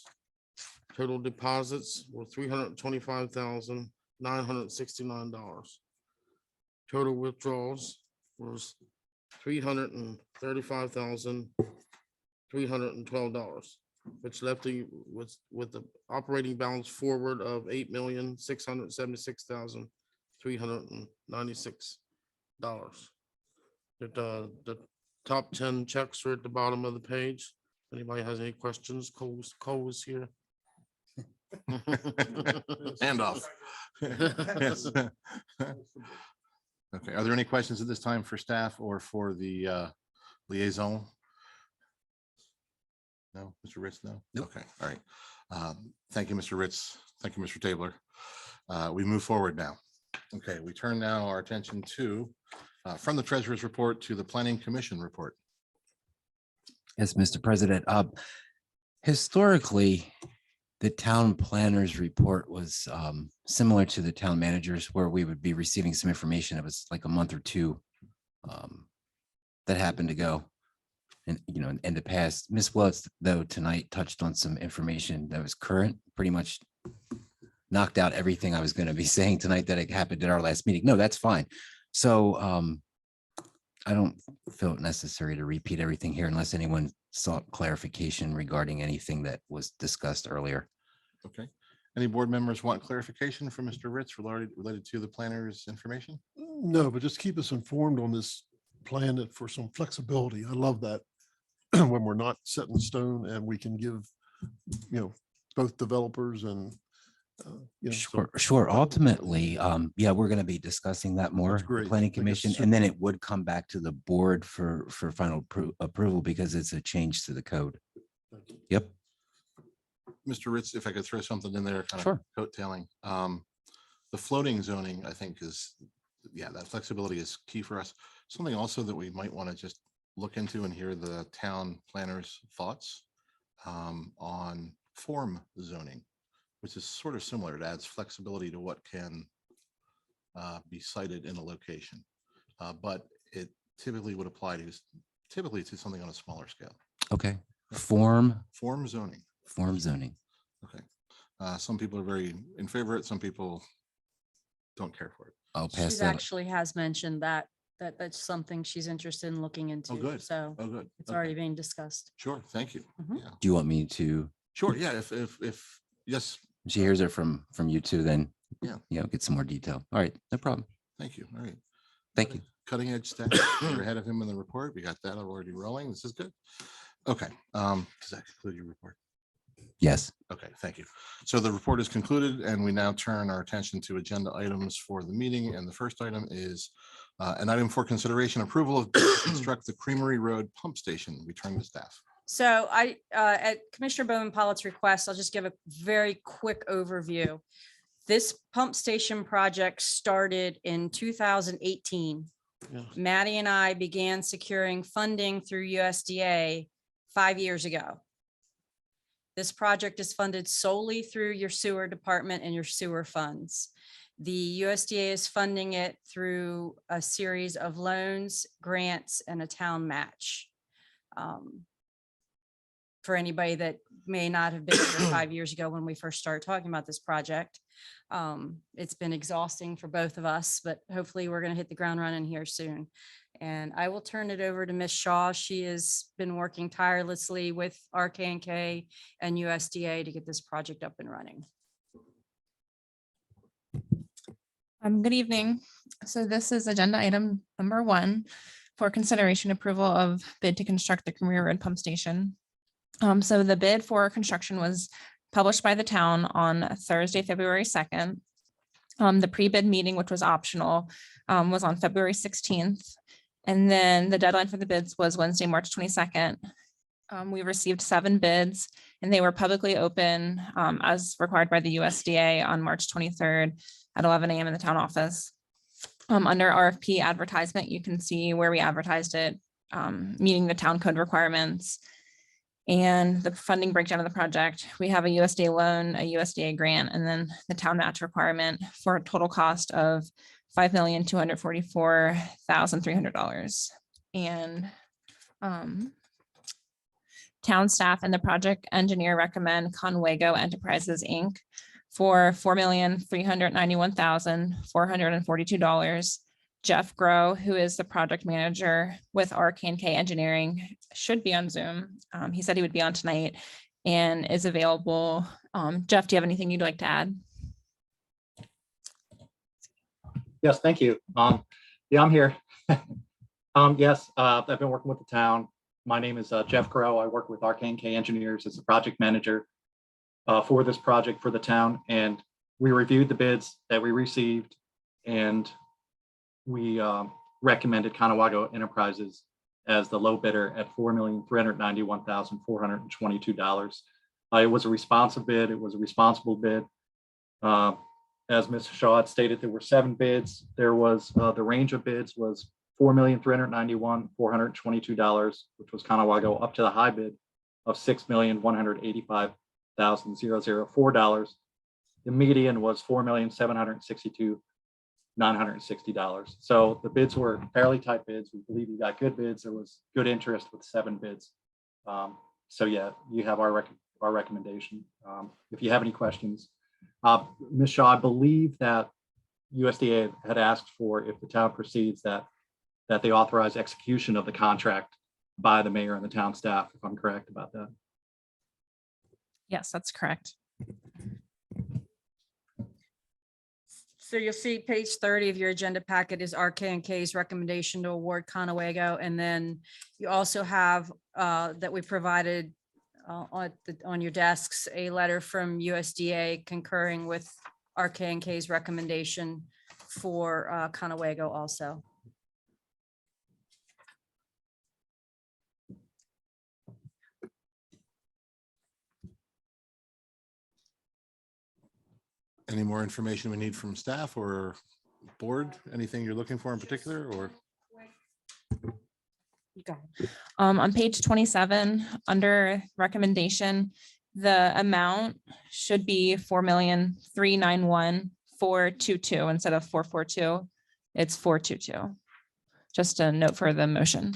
Total deposits were $325,969. Total withdrawals was $335,312, which left with the operating balance forward of $8,676,396. The top 10 checks are at the bottom of the page. If anybody has any questions, Cole is here. Handoff. Yes. Okay, are there any questions at this time for staff or for the liaison? No, Mr. Ritz, no? Okay, all right. Thank you, Mr. Ritz. Thank you, Mr. Tabler. We move forward now. Okay, we turn now our attention to from the treasurer's report to the planning commission report. Yes, Mr. President. Historically, the town planner's report was similar to the town manager's, where we would be receiving some information. It was like a month or two that happened to go. And, in the past, Ms. Willetts, though, tonight touched on some information that was current, pretty much knocked out everything I was going to be saying tonight that it happened at our last meeting. No, that's fine. So I don't feel it necessary to repeat everything here unless anyone sought clarification regarding anything that was discussed earlier. Okay. Any board members want clarification from Mr. Ritz related to the planner's information? No, but just keep us informed on this plan that for some flexibility. I love that when we're not set in stone and we can give, both developers and, Sure. Ultimately, yeah, we're going to be discussing that more, That's the great. planning I think it's commission, super- and then it would come back to the board for final approval because it's a change to the code. Yep. Mr. Ritz, if I could throw something in there, kind of Sure. coattailing. The floating zoning, I think that flexibility is key for us. Something also that we might want to just look into and hear the town planner's thoughts on form zoning, which is sort of similar. It adds flexibility to what can be cited in a location. But it typically would apply to something on a smaller scale. Okay. Form Zoning. zoning. Okay. Some people are very in favor of it. Some people don't care for it. I'll pass She's that. actually has mentioned that's something she's interested in looking into. good. So Oh, good. it's Okay. already being discussed. Sure. Thank you. Mhm. Yeah. Do you want me to, Sure. Yeah. If yes. she hears it from you too, then, Yeah. get some more detail. All right, no problem. Thank you. All right. Thank you. Cutting edge staff. You're ahead of him in the report. We got that already rolling. This is good. Okay. Does that conclude your report? Yes. Okay, thank you. So the report is concluded and we now turn our attention to agenda items for the meeting. And the first item is an item for consideration approval of bid to construct the Creamery Road Pump Station. Return to staff. So at Commissioner Bowman Pollitt's request, I'll just give a very quick overview. This pump station project started in 2018. Yeah. Maddie and I began securing funding through USDA 5 years ago. This project is funded solely through your sewer department and your sewer funds. The USDA is funding it through a series of loans, grants, and a town match. For anybody that may not have been here 5 years ago when we first started talking about this project, it's been exhausting for both of us, but hopefully we're going to hit the ground running here soon. And I will turn it over to Ms. Shaw. She has been working tirelessly with RK&K and USDA to get this project up and running. Good evening. So this is agenda item number 1 for consideration approval of bid to construct the Creamery Road Pump Station. So the bid for construction was published by the town on Thursday, February 2nd. The pre-bid meeting, which was optional, was on February 16th. And then the deadline for the bids was Wednesday, March 22nd. We received 7 bids and they were publicly open as required by the USDA on March 23rd at 11 a.m. in the town office. Under RFP advertisement, you can see where we advertised it, meeting the town code requirements and the funding breakdown of the project. We have a USDA loan, a USDA grant, and then the town match requirement for a total cost of $5,244,300. And town staff and the project engineer recommend Conwego Enterprises, Inc. for $4,391,442. Jeff Grow, who is the project manager with RK&K Engineering, should be on Zoom. He said he would be on tonight and is available. Jeff, do you have anything you'd like to add? Yes, thank you. Yeah, I'm here. Yes, I've been working with the town. My name is Jeff Grow. I work with RK&K Engineers as the project manager for this project for the town. And we reviewed the bids that we received and we recommended Conowego Enterprises as the low bidder at $4,391,422. It was a responsive bid. It was a responsible bid. As Ms. Shaw had stated, there were 7 bids. There was the range of bids was $4,391,422, which was Conowego, up to the high bid of $6,185,004. The median was $4,762,960. So the bids were fairly tight bids. We believe we got good bids. There was good interest with 7 bids. So yeah, you have our recommendation. If you have any questions, Ms. Shaw, I believe that USDA had asked for, if the town proceeds, that they authorize execution of the contract by the mayor and the town staff, if I'm correct about that. Yes, that's correct. So you'll see page 30 of your agenda packet is RK&K's recommendation to award Conowego. And then you also have that we provided on your desks, a letter from USDA concurring with RK&K's recommendation for Conowego also. Any more information we need from staff or board? Anything you're looking for in particular, or? On page 27, under recommendation, the amount should be $4,391,422 instead of 442. It's 422. Just a note for the motion.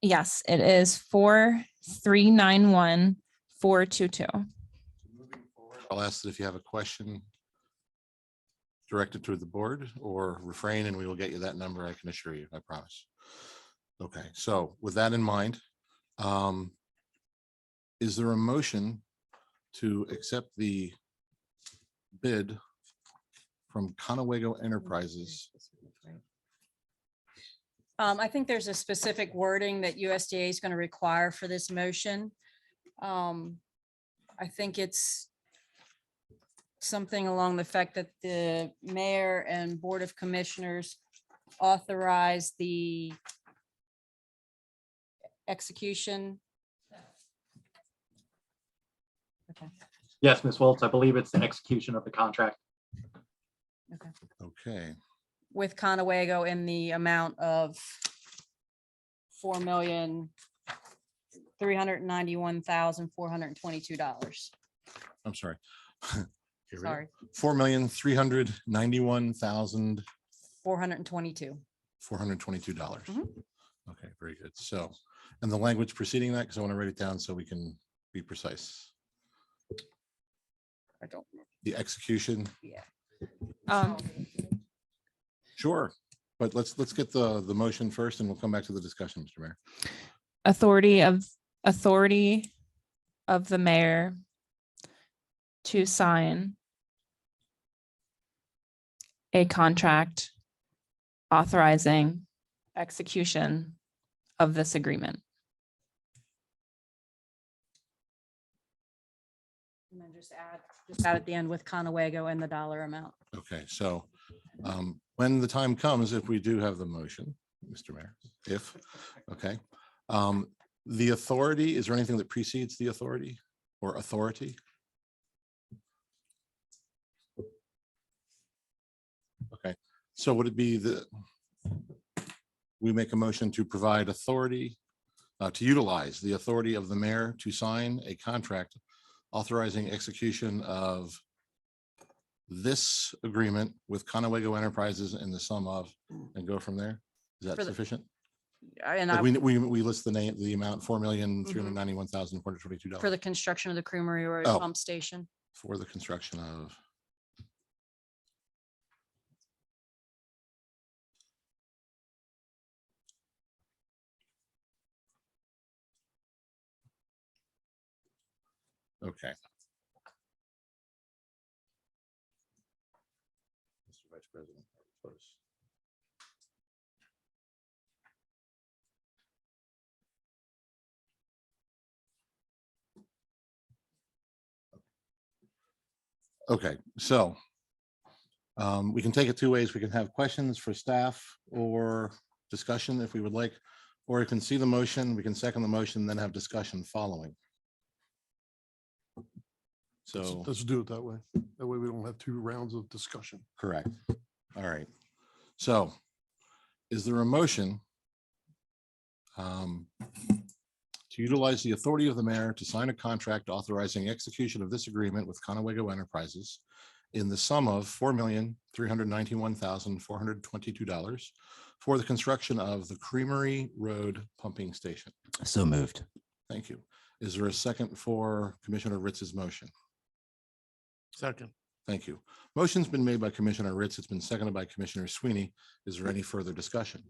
Yes, it is 4391422. I'll ask that if you have a question, direct it to the board or refrain, and we will get you that number. I can assure you, I promise. Okay, so with that in mind, is there a motion to accept the bid from Conewago Enterprises? I think there's a specific wording that USDA is going to require for this motion. I think it's something along the fact that the mayor and board of commissioners authorize the execution. Okay. Yes, Ms. Waltz, I believe it's the execution of the contract. Okay, With Conewago in the amount of $4,391,422. I'm sorry. Here we go. Sorry, $4,391,422. $422. Mhm. Okay, very good. So, and the language preceding that, because I want to write it down so we can be precise. I don't, The execution, yeah. sure. But let's get the motion first and we'll come back to the discussion, Mr. Mayor. Authority of the mayor to sign a contract authorizing execution of this agreement. And then just add at the end with Conewago and the dollar amount. Okay, so when the time comes, if we do have the motion, Mr. Mayor, okay. The authority, is there anything that precedes the authority or authority? Okay, so would it be we make a motion to provide authority, to utilize the authority of the mayor to sign a contract authorizing execution of this agreement with Conewago Enterprises in the sum of, and go from there? Is that For the- sufficient? And Like I, we list the name, the amount, $4,391,422 for the construction of the Creamery Road Oh. pump station. for the construction of. Okay. Mr. Vice President. Close. Okay, so we can take it two ways. We can have questions for staff or discussion if we would like, or you can see the motion, we can second the motion, then have discussion following. So, Let's do it that way. That way we don't have two rounds of discussion. correct. All right. So is there a motion to utilize the authority of the mayor to sign a contract authorizing execution of this agreement with Conewago Enterprises in the sum of $4,391,422 for the construction of the Creamery Road Pumping Station? So moved. Thank you. Is there a second for Commissioner Ritz's motion? Second. Thank you. Motion's been made by Commissioner Ritz. It's been seconded by Commissioner Sweeney. Is there any further discussion?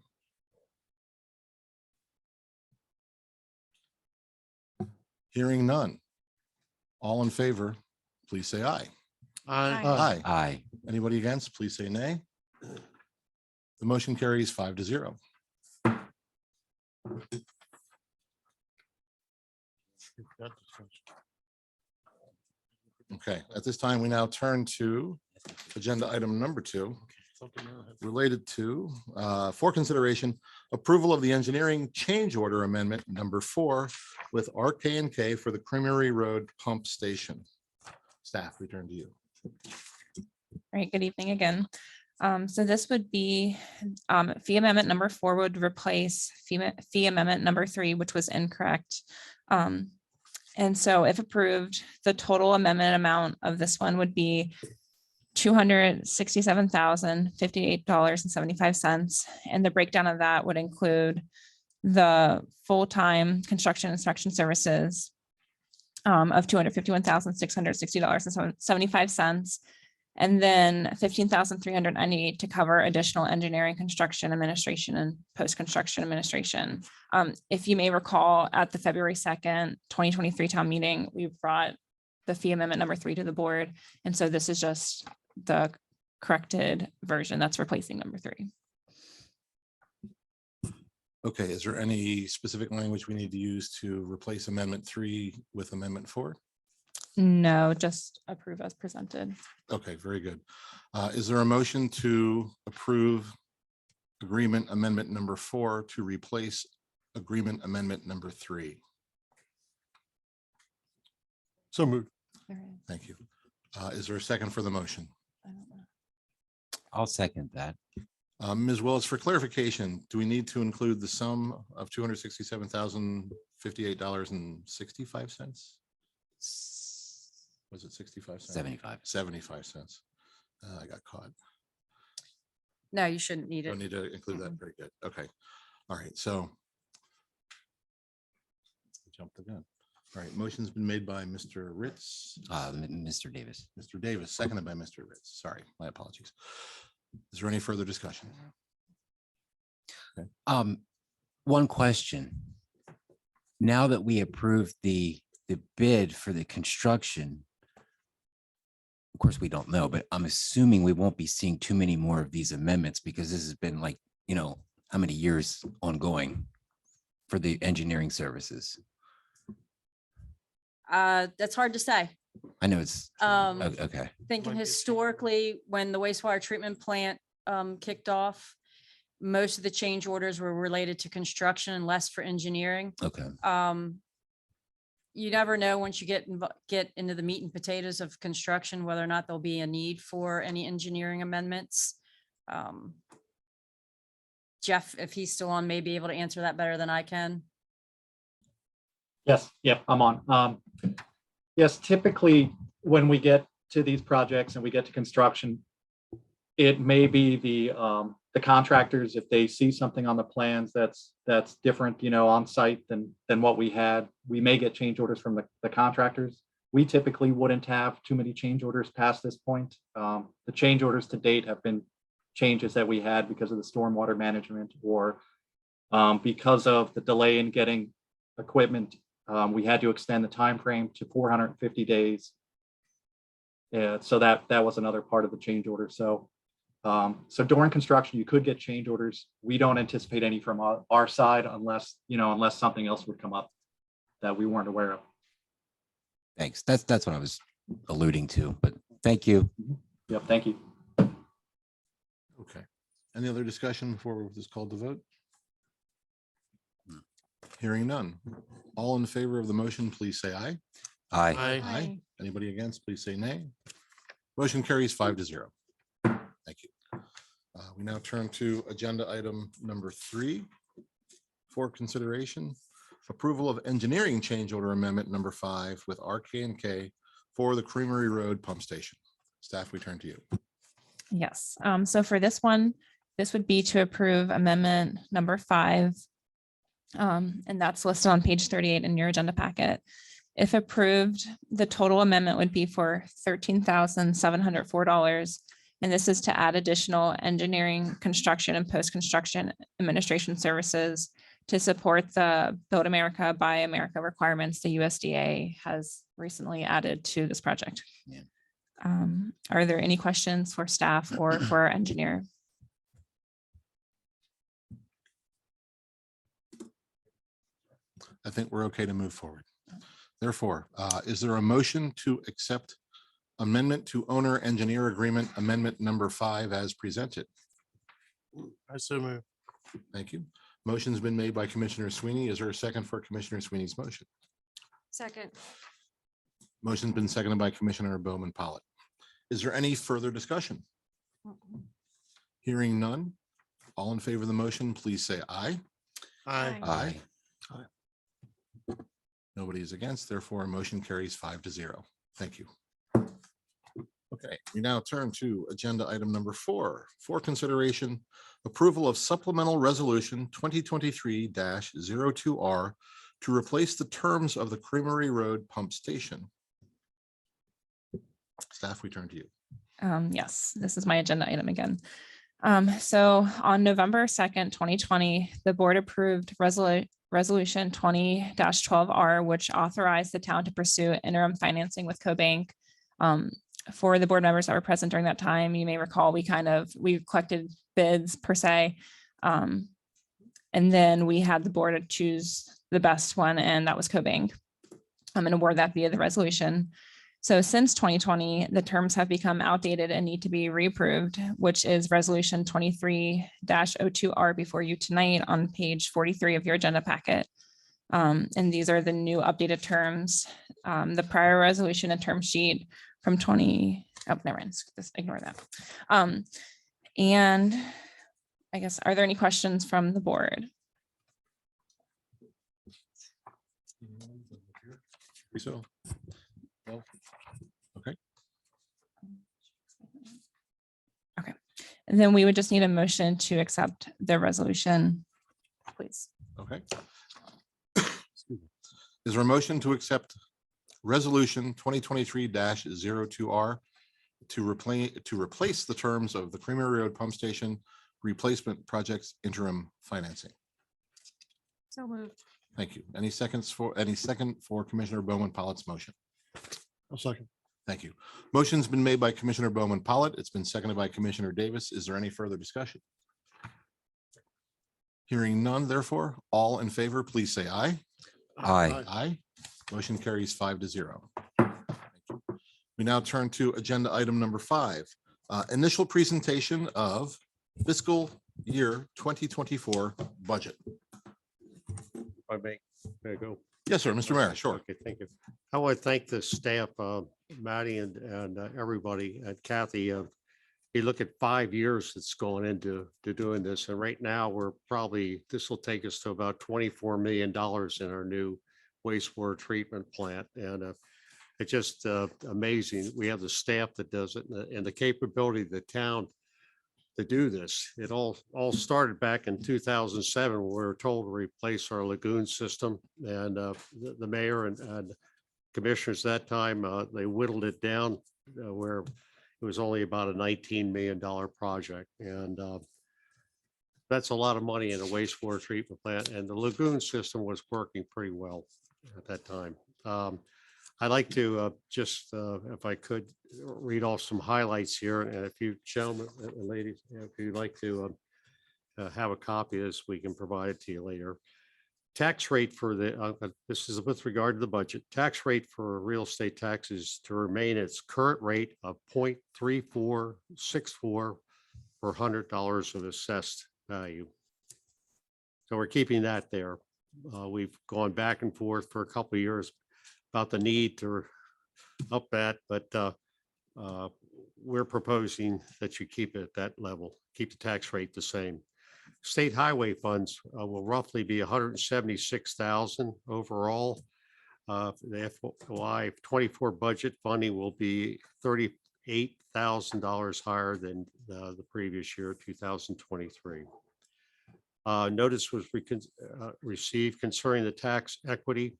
Hearing none. All in favor, please say aye. Aye. Aye. Aye. Anybody against, please say nay. The motion carries 5-0. Okay, at this time, we now turn to agenda item number 2, related to, for consideration, approval of the engineering change order amendment number 4 with RK&K for the Creamery Road Pump Station. Staff, return to you. All right, good evening again. So this would be fee amendment number 4 would replace fee amendment number 3, which was incorrect. And so if approved, the total amendment amount of this one would be $267,058.75. And the breakdown of that would include the full-time construction inspection services of $251,660.75. And then $15,398 to cover additional engineering, construction, administration, and post-construction administration. If you may recall, at the February 2nd, 2023 town meeting, we brought the fee amendment number 3 to the board. And so this is just the corrected version that's replacing number 3. Okay, is there any specific language we need to use to replace Amendment 3 with Amendment 4? No, just approve as presented. Okay, very good. Is there a motion to approve Agreement Amendment number 4 to replace Agreement Amendment number 3? So moved. Thank you. Is there a second for the motion? I'll second that. Ms. Willis, for clarification, do we need to include the sum of $267,058.65? Was it 65 cents? 75. 75 cents. I got caught. No, you shouldn't need Don't it. need to include that. Very good. Okay. All right. So jumped the gun. All right. Motion's been made by Mr. Ritz. Mr. Davis. Mr. Davis, seconded by Mr. Ritz. Sorry, my apologies. Is there any further discussion? One question. Now that we approved the bid for the construction, of course, we don't know, but I'm assuming we won't be seeing too many more of these amendments because this has been like, how many years ongoing for the engineering services? That's hard to say. I know it's, okay. Thinking historically, when the wastewater treatment plant kicked off, most of the change orders were related to construction and less for engineering. Okay. You never know once you get into the meat and potatoes of construction, whether or not there'll be a need for any engineering amendments. Jeff, if he's still on, may be able to answer that better than I can. Yes, yep, I'm on. Yes, typically, when we get to these projects and we get to construction, it may be the contractors, if they see something on the plans that's different, on site than what we had, we may get change orders from the contractors. We typically wouldn't have too many change orders past this point. The change orders to date have been changes that we had because of the stormwater management or because of the delay in getting equipment. We had to extend the time frame to 450 days. So that was another part of the change order. So during construction, you could get change orders. We don't anticipate any from our side unless something else would come up that we weren't aware of. Thanks. That's what I was alluding to, but thank you. Yep, thank you. Okay. Any other discussion before this is called to vote? Hearing none. All in favor of the motion, please say aye. Aye. Aye. Anybody against, please say nay. Motion carries 5-0. Thank you. We now turn to agenda item number 3 for consideration. Approval of engineering change order amendment number 5 with RK&K for the Creamery Road Pump Station. Staff, we turn to you. Yes. So for this one, this would be to approve amendment number 5. And that's listed on page 38 in your agenda packet. If approved, the total amendment would be for $13,704. And this is to add additional engineering, construction, and post-construction administration services to support the Build America, Buy America requirements the USDA has recently added to this project. Yeah. Are there any questions for staff or for our engineer? I think we're okay to move forward. Therefore, is there a motion to accept amendment to owner engineer agreement amendment number 5 as presented? I so move. Thank you. Motion's been made by Commissioner Sweeney. Is there a second for Commissioner Sweeney's motion? Second. Motion's been seconded by Commissioner Bowman Pollitt. Is there any further discussion? Hearing none. All in favor of the motion, please say aye. Aye. Aye. Nobody is against, therefore a motion carries 5-0. Thank you. Okay, we now turn to agenda item number 4 for consideration, approval of supplemental resolution 2023-02R to replace the terms of the Creamery Road Pump Station. Staff, we turn to you. Yes, this is my agenda item again. So on November 2nd, 2020, the board approved resolution 20-12R, which authorized the town to pursue interim financing with CoBank. For the board members that were present during that time, you may recall we collected bids per se. And then we had the board choose the best one, and that was CoBank. I'm going to award that via the resolution. So since 2020, the terms have become outdated and need to be reapproved, which is resolution 23-02R before you tonight on page 43 of your agenda packet. And these are the new updated terms. The prior resolution and term sheet from never mind, just ignore that. And I guess, are there any questions from the board? So, no? Okay, Okay, and then we would just need a motion to accept the resolution, please. okay. Is there a motion to accept resolution 2023-02R to replace the terms of the Creamery Road Pump Station replacement projects interim financing? So moved. Thank you. Any second for Commissioner Bowman Pollitt's motion? I'll second. Thank you. Motion's been made by Commissioner Bowman Pollitt. It's been seconded by Commissioner Davis. Is there any further discussion? Hearing none, therefore, all in favor, please say aye. Aye. Aye. Motion carries 5-0. Thank you. We now turn to agenda item number 5, initial presentation of fiscal year 2024 budget. I may I go. Yes, sir. Mr. Mayor, sure. Okay, thank you. I want to thank the staff, Maddie and everybody, and Kathy. You look at 5 years that's going into doing this, and right now this will take us to about $24 million in our new wastewater treatment plant, and it's just amazing. We have the staff that does it and the capability of the town to do this. It all started back in 2007. We were told to replace our lagoon system, and the mayor and commissioners that time, they whittled it down where it was only about a $19 million project. And that's a lot of money in a wastewater treatment plant. And the lagoon system was working pretty well at that time. I'd like to just, if I could, read off some highlights here. And if you gentlemen and ladies, if you'd like to have a copy of this, we can provide it to you later. Tax rate for this is with regard to the budget. Tax rate for real estate taxes to remain its current rate of 0.3464 per $100 of assessed value. So we're keeping that there. We've gone back and forth for a couple of years about the need to up that, but we're proposing that you keep it at that level, keep the tax rate the same. State highway funds will roughly be 176,000 overall. The FY 24 budget funding will be $38,000 higher than the previous year, 2023. Notice was received concerning the tax equity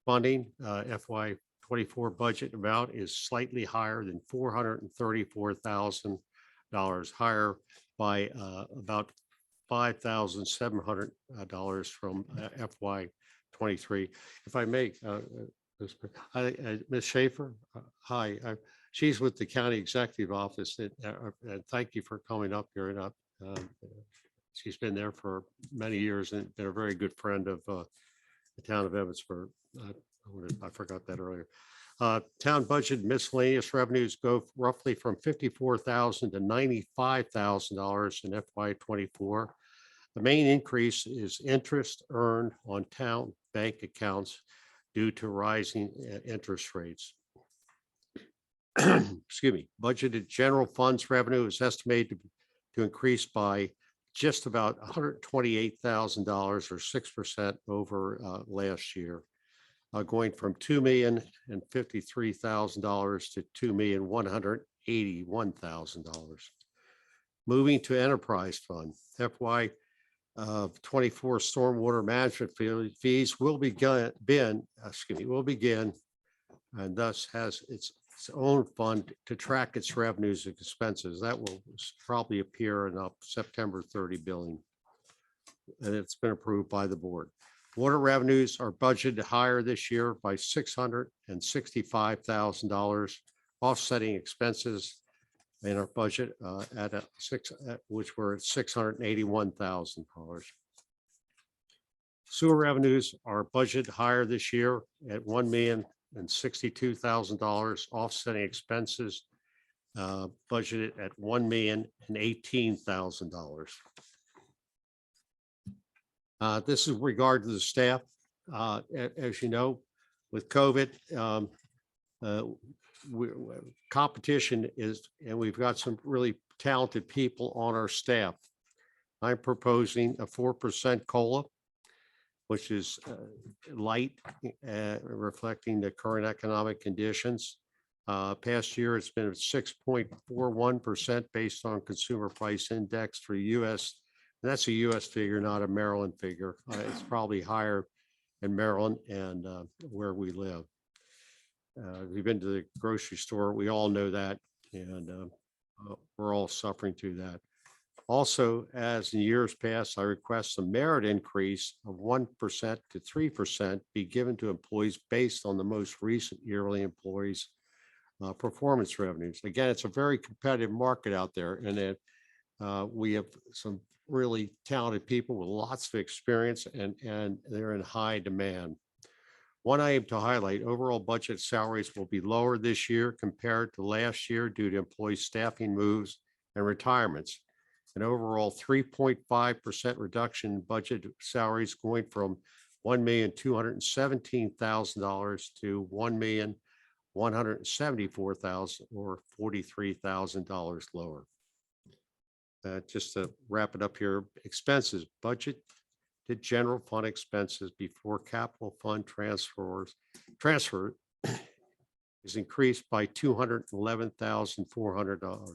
funding. FY 24 budget amount is slightly higher than $434,000 higher by about $5,700 from FY 23. If I may, Ms. Schaefer, hi. She's with the county executive office, and thank you for coming up here. And she's been there for many years and been a very good friend of the town of Emmitsburg. I forgot that earlier. Town budget miscellaneous revenues go roughly from $54,000 to $95,000 in FY 24. The main increase is interest earned on town bank accounts due to rising interest rates. Excuse me. Budgeted general funds revenue is estimated to increase by just about $128,000 or 6% over last year. Going from $2,053,000 to $2,183,000 $681,000. Moving to enterprise fund, FY 24 stormwater management fees will begin, and thus has its own fund to track its revenues and expenses. That will probably appear in September 30 billing. And it's been approved by the board. Water revenues are budgeted higher this year by $665,000, offsetting expenses in our budget which were at $681,000. Sewer revenues are budgeted higher this year at $1,062,000, offsetting expenses budgeted at $1,018,000. This is regard to the staff. As you know, with COVID, competition is, and we've got some really talented people on our staff. I'm proposing a 4% COLA, which is light, reflecting the current economic conditions. Past year, it's been 6.41% based on consumer price index for US. And that's a US figure, not a Maryland figure. It's probably higher in Maryland and where we live. We've been to the grocery store. We all know that. And we're all suffering through that. Also, as in years past, I request a merit increase of 1% to 3% be given to employees based on the most recent yearly employees' performance revenues. Again, it's a very competitive market out there, and we have some really talented people with lots of experience, and they're in high demand. One item to highlight, overall budget salaries will be lower this year compared to last year due to employee staffing moves and retirements. An overall 3.5% reduction in budget salaries going from $1,217,000 to $1,174,000 or $43,000 lower. Just to wrap it up here, expenses budget to general fund expenses before capital fund transfer is increased by $211,400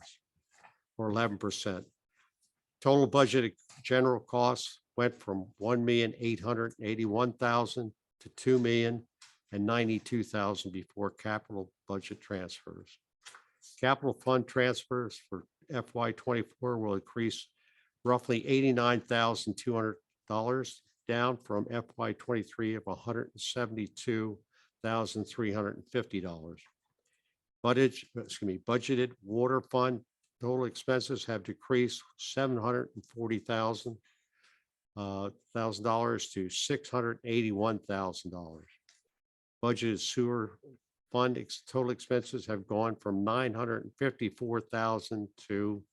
or 11%. Total budgeted general costs went from $1,881,000 to $2,092,000 before capital budget transfers. Capital fund transfers for FY24 will increase roughly $89,200, down from FY23 of $172,350. Budgeted water fund total expenses have decreased $740,000 to $681,000. Budgeted sewer fund total expenses have gone from $954,000 to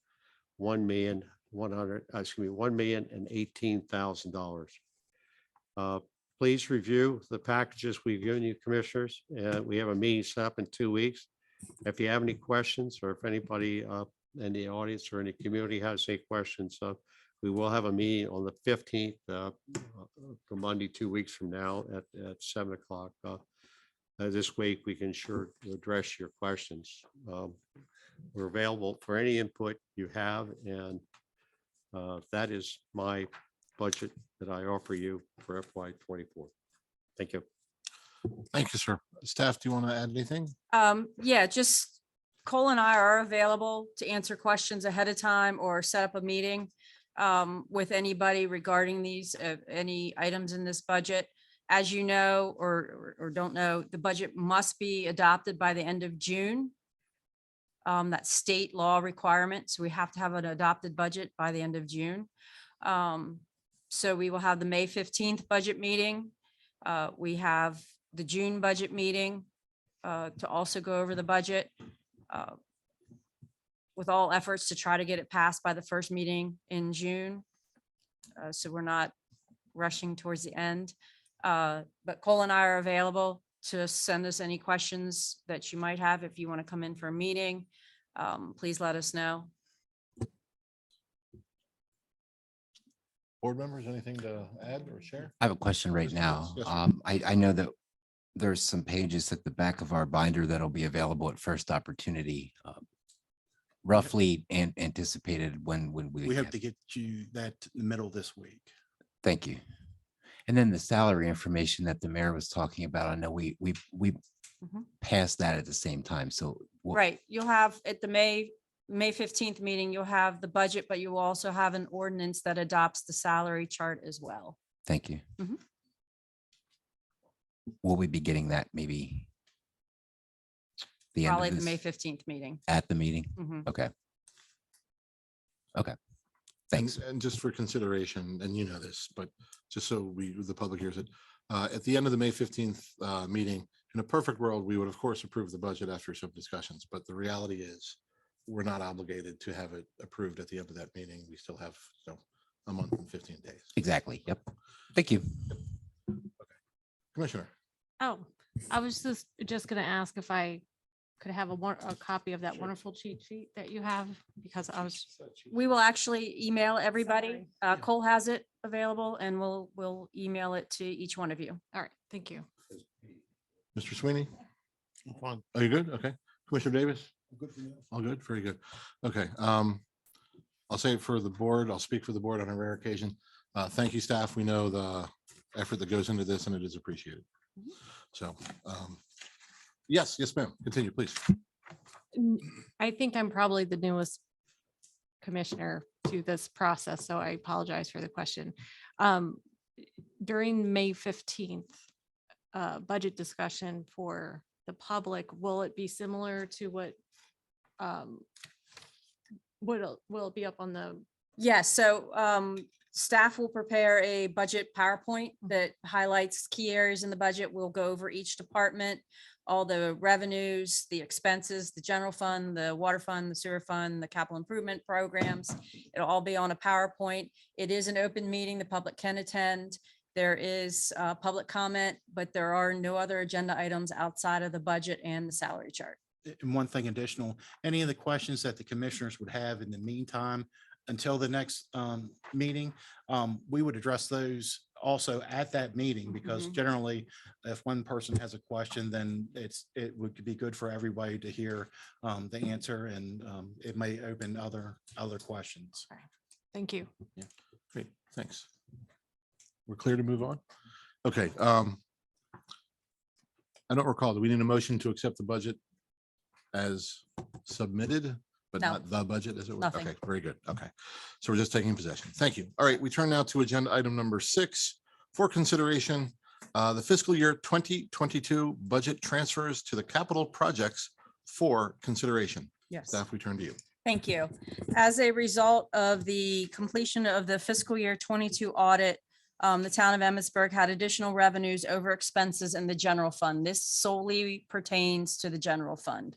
$1,018,000. Please review the packages we've given you, commissioners. We have a meeting set up in 2 weeks. If you have any questions, or if anybody in the audience or any community has any questions, we will have a meeting on the 15th, for Monday, 2 weeks from now at 7 o'clock. This week, we can sure address your questions. We're available for any input you have, and that is my budget that I offer you for FY24. Thank you. Thank you, sir. Staff, do you want to add anything? Yeah, just Cole and I are available to answer questions ahead of time or set up a meeting with anybody regarding these, any items in this budget. As you know, or don't know, the budget must be adopted by the end of June. That's state law requirement. So we have to have an adopted budget by the end of June. So we will have the May 15th budget meeting. We have the June budget meeting to also go over the budget with all efforts to try to get it passed by the first meeting in June. So we're not rushing towards the end. But Cole and I are available to send us any questions that you might have. If you want to come in for a meeting, please let us know. Board members, anything to add or share? I have a question right Mr. now. Yes, sir. I know that there's some pages at the back of our binder that'll be available at first opportunity. roughly anticipated when We hope to get you that in the middle of this week. Thank you. And then the salary information that the mayor was talking about, I know we Mhm. passed that at the same time, so. Right, you'll have at the May 15th meeting, you'll have the budget, but you will also have an ordinance that adopts the salary chart as well. Thank you. Mhm. Will we be getting that maybe? The end Probably of the May this, 15th meeting. at the meeting? Mhm. Okay. Okay. And- Thanks. And just for consideration, and you know this, but just so the public hears it, at the end of the May 15th meeting, in a perfect world, we would of course approve the budget after some discussions, but the reality is we're not obligated to have it approved at the end of that meeting. We still have, a month and 15 days. Exactly. Yep. Thank you. Commissioner, Oh, I was just gonna ask if I could have a copy of that wonderful cheat sheet that you have, because We will actually email everybody. Sorry. Cole has it available and we'll email it to each one of you. all right, thank you. Mr. Sweeney, I'm fine. are you good? Okay. Commissioner Davis? Good for you. All good, very good. Okay, I'll say it for the board, I'll speak for the board on a rare occasion. Thank you, staff. We know the effort that goes into this and it is appreciated. So, yes, ma'am. Continue, please. I think I'm probably the newest commissioner to this process, so I apologize for the question. During May 15th, budget discussion for the public, will it be similar to what will it be up on the, Yes, so staff will prepare a budget PowerPoint that highlights key areas in the budget. We'll go over each department, all the revenues, the expenses, the general fund, the water fund, the sewer fund, the capital improvement programs. It'll all be on a PowerPoint. It is an open meeting. The public can attend. There is public comment, but there are no other agenda items outside of the budget and the salary chart. And one thing additional, any of the questions that the commissioners would have in the meantime, until the next meeting, we would address those also at that meeting, because Mhm. generally, if one person has a question, then it would be good for everybody to hear the answer, and it may open other questions. thank you. Great, thanks. We're clear to move on? Okay. I don't recall, do we need a motion to accept the budget as submitted, but No. not the budget as it was? Nothing. Okay, very good. Okay. So we're just taking possession. Thank you. All right, we turn now to agenda item number 6 for consideration. The fiscal year 2022 budget transfers to the capital projects for consideration. Yes. Staff, we turn to you. Thank you. As a result of the completion of the fiscal year 22 audit, the town of Emmitsburg had additional revenues over expenses in the general fund. This solely pertains to the general fund.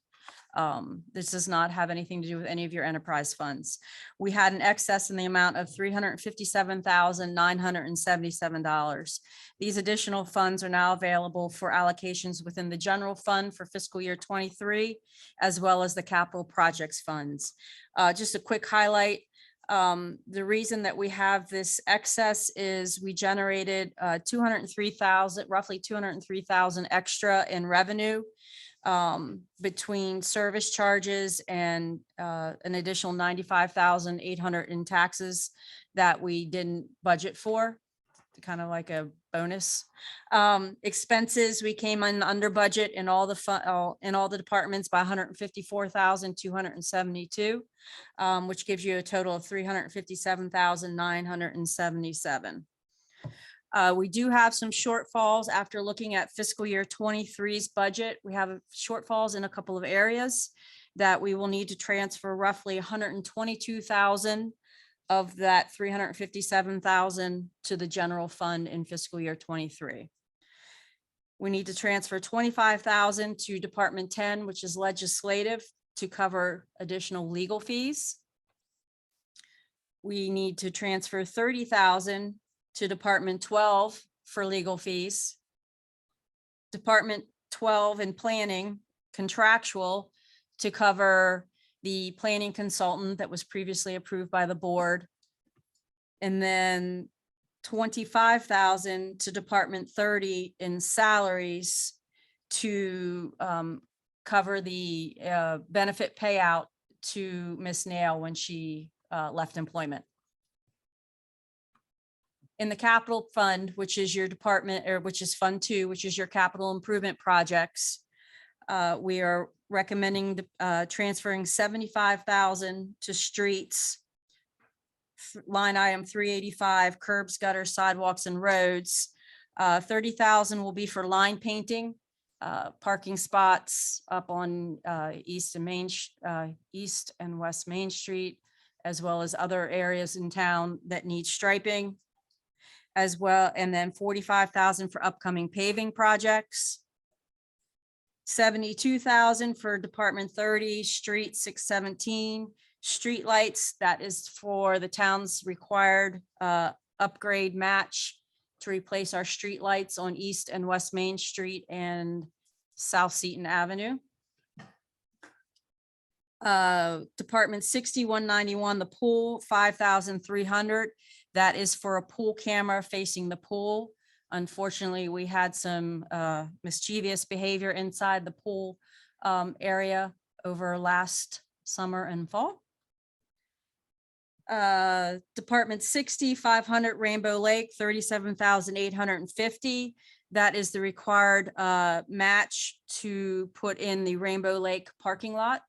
This does not have anything to do with any of your enterprise funds. We had an excess in the amount of $357,977. These additional funds are now available for allocations within the general fund for fiscal year 23, as well as the capital projects funds. Just a quick highlight. The reason that we have this excess is we generated roughly 203,000 extra in revenue between service charges and an additional 95,800 in taxes that we didn't budget for, kind of like a bonus. Expenses, we came in under budget in all the departments by 154,272, which gives you a total of 357,977. We do have some shortfalls after looking at fiscal year 23's budget. We have shortfalls in a couple of areas that we will need to transfer roughly 122,000 of that 357,000 to the general fund in fiscal year 23. We need to transfer 25,000 to Department 10, which is legislative, to cover additional legal fees. We need to transfer 30,000 to Department 12 for legal fees. Department 12 in planning contractual to cover the planning consultant that was previously approved by the board. And then 25,000 to Department 30 in salaries to cover the benefit payout to Miss Nail when she left employment. In the capital fund, which is your department, or which is Fund 2, which is your capital improvement projects, we are recommending transferring 75,000 to streets. Line item 385, curbs, gutters, sidewalks, and roads. 30,000 will be for line painting, parking spots up on East and West Main Street, as well as other areas in town that need striping as well. And then 45,000 for upcoming paving projects. 72,000 for Department 30, Street 617, street lights. That is for the town's required upgrade match to replace our street lights on East and West Main Street and South Seaton Avenue. Department 6191, the pool, 5,300. That is for a pool camera facing the pool. Unfortunately, we had some mischievous behavior inside the pool area over last summer and fall. Department 60, 500 Rainbow Lake, 37,850. That is the required match to put in the Rainbow Lake parking lot.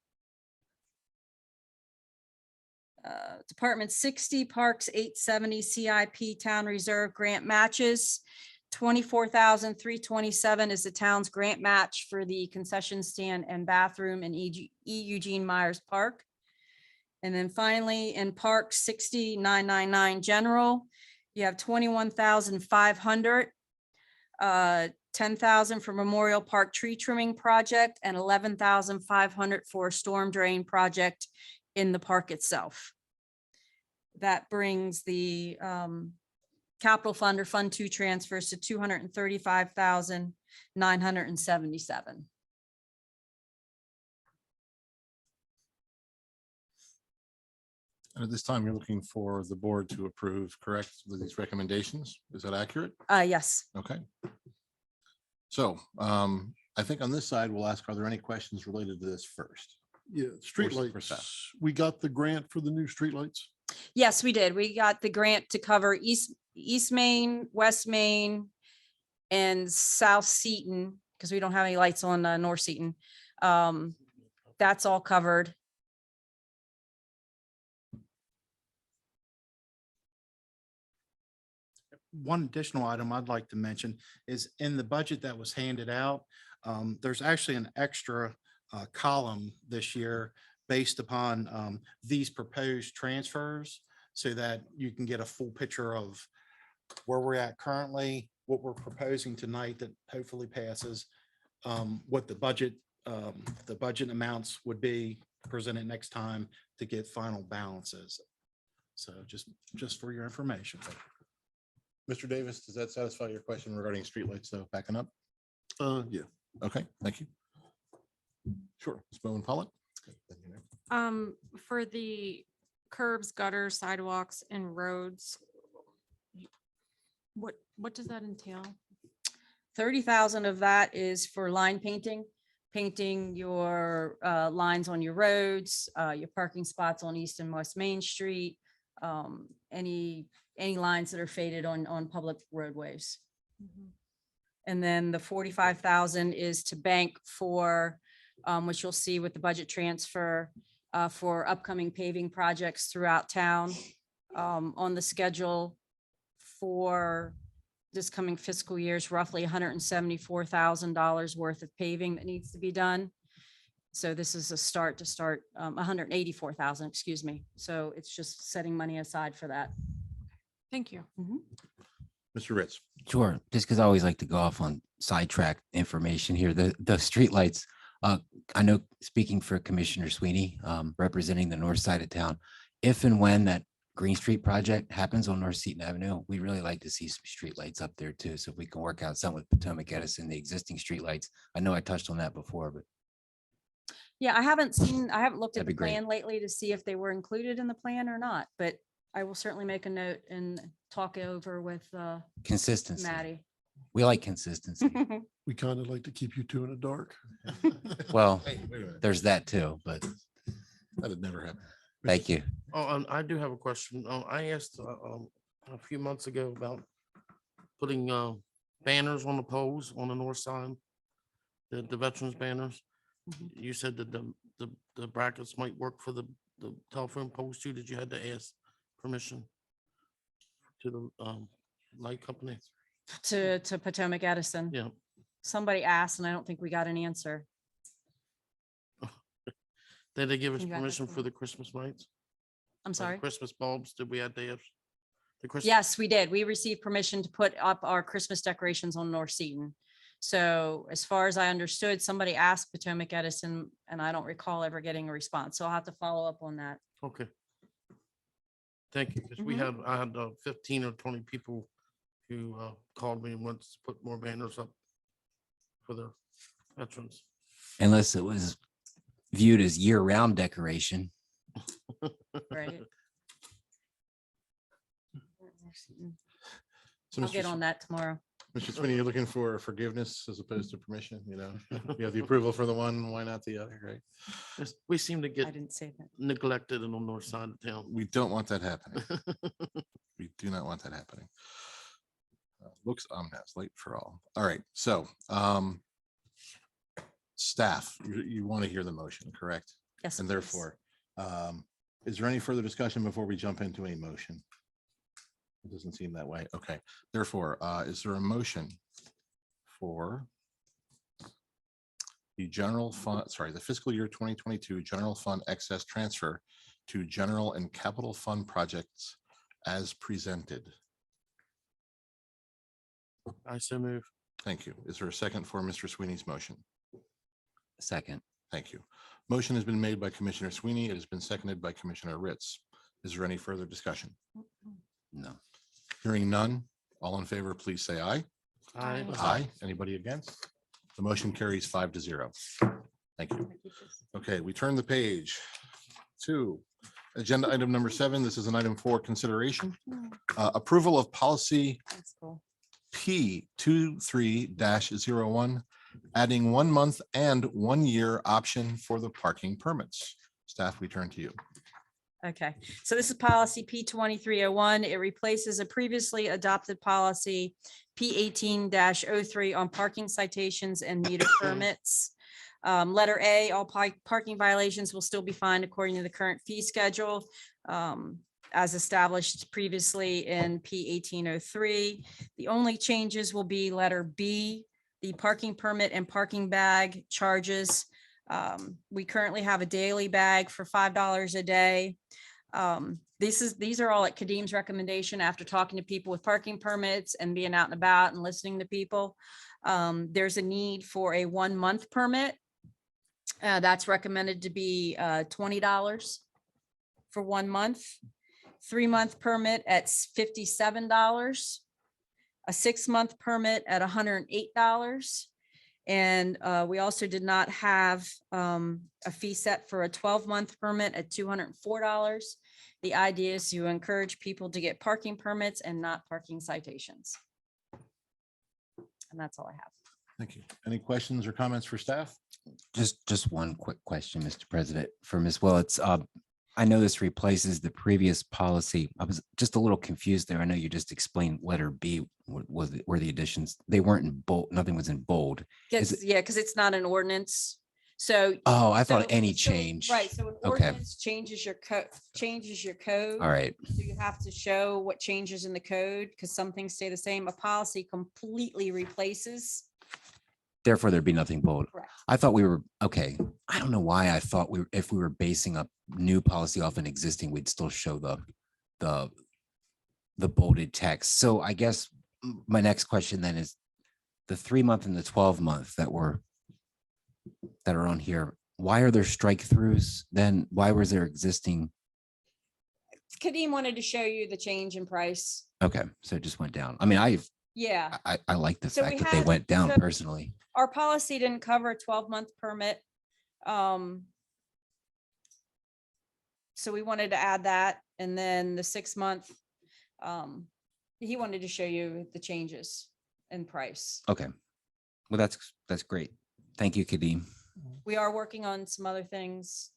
Department 60, Parks 870, CIP Town Reserve Grant Matches. 24,327 is the town's grant match for the concession stand and bathroom in E. Eugene Myers Park. And then finally, in Park 60999 General, you have 21,500, 10,000 for Memorial Park tree trimming project, and 11,500 for a storm drain project in the park itself. That brings the capital fund or Fund 2 transfers to 235,977. And at this time, you're looking for the board to approve, correct, with these recommendations? Is that accurate? Yes. Okay. So I think on this side, we'll ask, are there any questions related to this first? Yeah, for streetlights. staff. We got the grant for the new streetlights. Yes, we did. We got the grant to cover East Main, West Main, and South Seaton, because we don't have any lights on North Seaton. That's all covered. One additional item I'd like to mention is in the budget that was handed out, there's actually an extra column this year based upon these proposed transfers so that you can get a full picture of where we're at currently, what we're proposing tonight that hopefully passes, what the budget amounts would be presented next time to get final balances. So just for your information. Mr. Davis, does that satisfy your question regarding streetlights, though, backing up? Yeah. Okay, thank you. Sure, Ms. Bowman Pollitt. For the curbs, gutters, sidewalks, and roads, what does that entail? 30,000 of that is for line painting your lines on your roads, your parking spots on East and West Main Street, any lines that are faded on public roadways. And then the 45,000 is to bank for, which you'll see with the budget transfer for upcoming paving projects throughout town. On the schedule for this coming fiscal year is roughly $174,000 worth of paving that needs to be done. So this is a start 184,000, excuse me. So it's just setting money aside for that. Thank you. Mr. Ritz. Sure, just because I always like to go off on sidetrack information here, the streetlights. I know, speaking for Commissioner Sweeney, representing the north side of town, if and when that Green Street project happens on North Seaton Avenue, we really like to see some streetlights up there too. So if we can work out something with Potomac Edison, the existing streetlights. I know I touched on that before, but Yeah, I haven't looked at That'd be the great. plan lately to see if they were included in the plan or not, but I will certainly make a note and talk it over with consistency. Maddie. We like consistency. We kind of like to keep you two in the dark. Well, Hey, wait a minute. there's that too, but That had never happened. Thank you. Oh, and I do have a question. I asked a few months ago about putting banners on the poles on the north side, the veterans banners. You said that the brackets might work for the telephone poles too. Did you had to ask permission to the light company? To Potomac Edison. Yeah. Somebody asked and I don't think we got an answer. Did they give us Can you add that permission to for me? the Christmas lights? I'm Or the sorry. Christmas bulbs? Did we have to have the Christmas? Yes, we did. We received permission to put up our Christmas decorations on North Seaton. So as far as I understood, somebody asked Potomac Edison and I don't recall ever getting a response. So I'll have to follow up on that. Okay. Thank you, because Mhm. I had 15 or 20 people who called me and wants to put more banners up for the veterans. Unless it was viewed as year-round decoration. Right. So I'll Mr. get on that tomorrow. Mr. Sweeney, you're looking for forgiveness as opposed to permission, you know? You have the approval for the one, why not the other, right? We seem to I get didn't say that. neglected on the north side of town. We don't want that happening. We do not want that happening. Looks ominous, late for all. All right, so staff, you want to hear the motion, correct? Yes. And please. therefore, is there any further discussion before we jump into a motion? It doesn't seem that way. Okay, therefore, is there a motion for the general fund, sorry, the fiscal year 2022 general fund excess transfer to general and capital fund projects as presented? I so move. Thank you. Is there a second for Mr. Sweeney's motion? Second. Thank you. Motion has been made by Commissioner Sweeney. It has been seconded by Commissioner Ritz. Is there any further discussion? No. Hearing none, all in favor, please say aye. Aye. Aye. Anybody against? The motion carries 5-0. Thank you. Okay, we turn the page to agenda item number 7. This is an item for consideration. Approval of policy That's cool. P23-01, adding 1 month and 1 year option for the parking permits. Staff, we turn to you. Okay, so this is policy P2301. It replaces a previously adopted policy P18-03 on parking citations and meter permits. Letter A, all parking violations will still be fined according to the current fee schedule as established previously in P1803. The only changes will be letter B, the parking permit and parking bag charges. We currently have a daily bag for $5 a day. These are all at Kadim's recommendation after talking to people with parking permits and being out and about and listening to people. There's a need for a 1 month permit. That's recommended to be $20 for 1 month. 3 month permit at $57. A 6 month permit at $108. And we also did not have a fee set for a 12-month permit at $204. The idea is to encourage people to get parking permits and not parking citations. And that's all I have. Thank you. Any questions or comments for staff? Just one quick question, Mr. President, for Ms. Willetts. I know this replaces the previous policy. I was just a little confused there. I know you just explained letter B were the additions. They weren't in bold, nothing was in bold. Is it- Yeah, because it's not an ordinance. So. Oh, I thought so- any so- change. Right, so an Okay. ordinance changes your code, All right. So you have to show what changes in the code because some things stay the same. A policy completely replaces. Therefore, there'd be nothing bold. Correct. I thought we were, okay. I don't know why I thought if we were basing up new policy off an existing, we'd still show the bolded text. So I guess my next question then is the 3 month and the 12 month that are on here. Why are there strike throughs? Then why was there existing? Kadeem wanted to show you the change in price. Okay, so it just went down. I mean, I Yeah, like the So fact we that they had- went down so- personally. our policy didn't cover a 12-month permit. So we wanted to add that and then the 6 month. He wanted to show you the changes in price. Okay. Well, that's great. Thank you, Kadeem. We are working on some other things,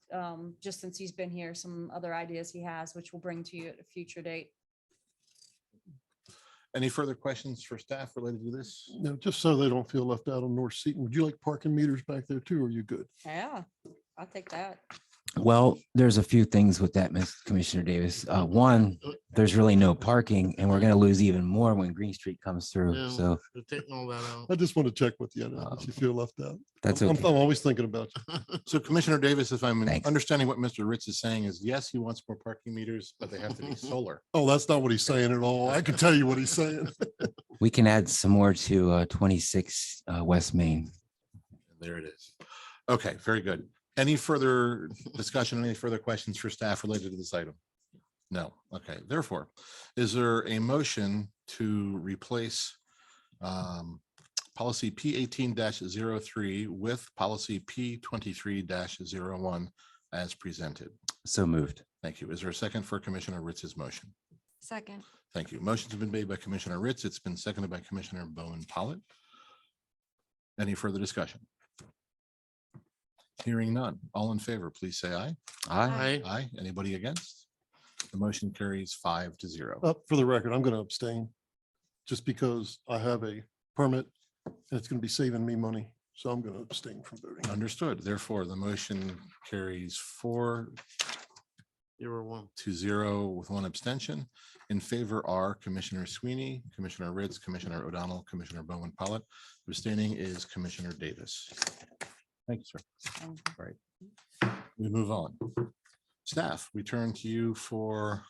just since he's been here, some other ideas he has, which we'll bring to you at a future date. Any further questions for staff related to this? No, just so they don't feel left out on North Seaton. Would you like parking meters back there too? Or are you good? Yeah, I'll take that. Well, there's a few things with that, Ms. Commissioner Davis. One, there's really no parking and we're going to lose even more when Green Street comes through. Yeah, So they're taking all that out. I just want to check with you. I don't know if you feel left out. that's I'm okay. always thinking about you. So Commissioner Davis, if I'm Thanks. understanding what Mr. Ritz is saying is, yes, he wants more parking meters, but they have to be solar. Oh, that's not what he's saying at all. I can tell you what he's saying. We can add some more to 26 West Main. There it is. Okay, very good. Any further discussion, any further questions for staff related to this item? No. Okay, therefore, is there a motion to replace policy P18-03 with policy P23-01 as presented? So moved. Thank you. Is there a second for Commissioner Ritz's motion? Second. Thank you. Motion's been made by Commissioner Ritz. It's been seconded by Commissioner Bowen Pollitt. Any further discussion? Hearing none. All in favor, please say aye. Aye. Aye. Anybody against? The motion carries 5-0. For the record, I'm going to abstain just because I have a permit and it's going to be saving me money. So I'm going to abstain from voting. Understood. Therefore, the motion carries 4-0 with one abstention. In favor are Commissioner Sweeney, Commissioner Ritz, Commissioner O'Donnell, Commissioner Bowman Pollitt. Abstaining is Commissioner Davis. Thank you, sir. All right. We move on. Staff, we turn to you for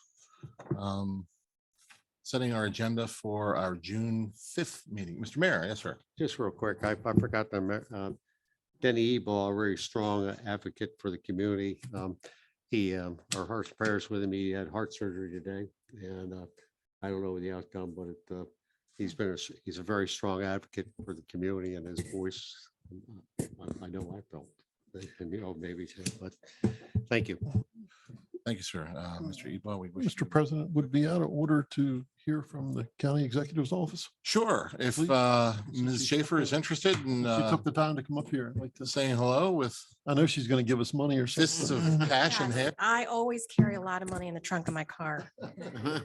setting our agenda for our June 5th meeting. Mr. Mayor, yes, sir. Just real quick, I forgot to, Denny Ebal, a very strong advocate for the community. He, our hearts and prayers with him. He had heart surgery today and I don't know the outcome, but he's a very strong advocate for the community and his voice. I know I felt, and maybe, but thank you. Thank you, sir. Mr. Ebal, we wish. Mr. President, would it be out of order to hear from the county executive's office? Sure. If Please. Ms. Schaefer is interested in She took the time to come up here. I'd like to saying hello with I know she's going to give us money or fists something. of cash in Yes, hand. I always carry a lot of money in the trunk of my car. I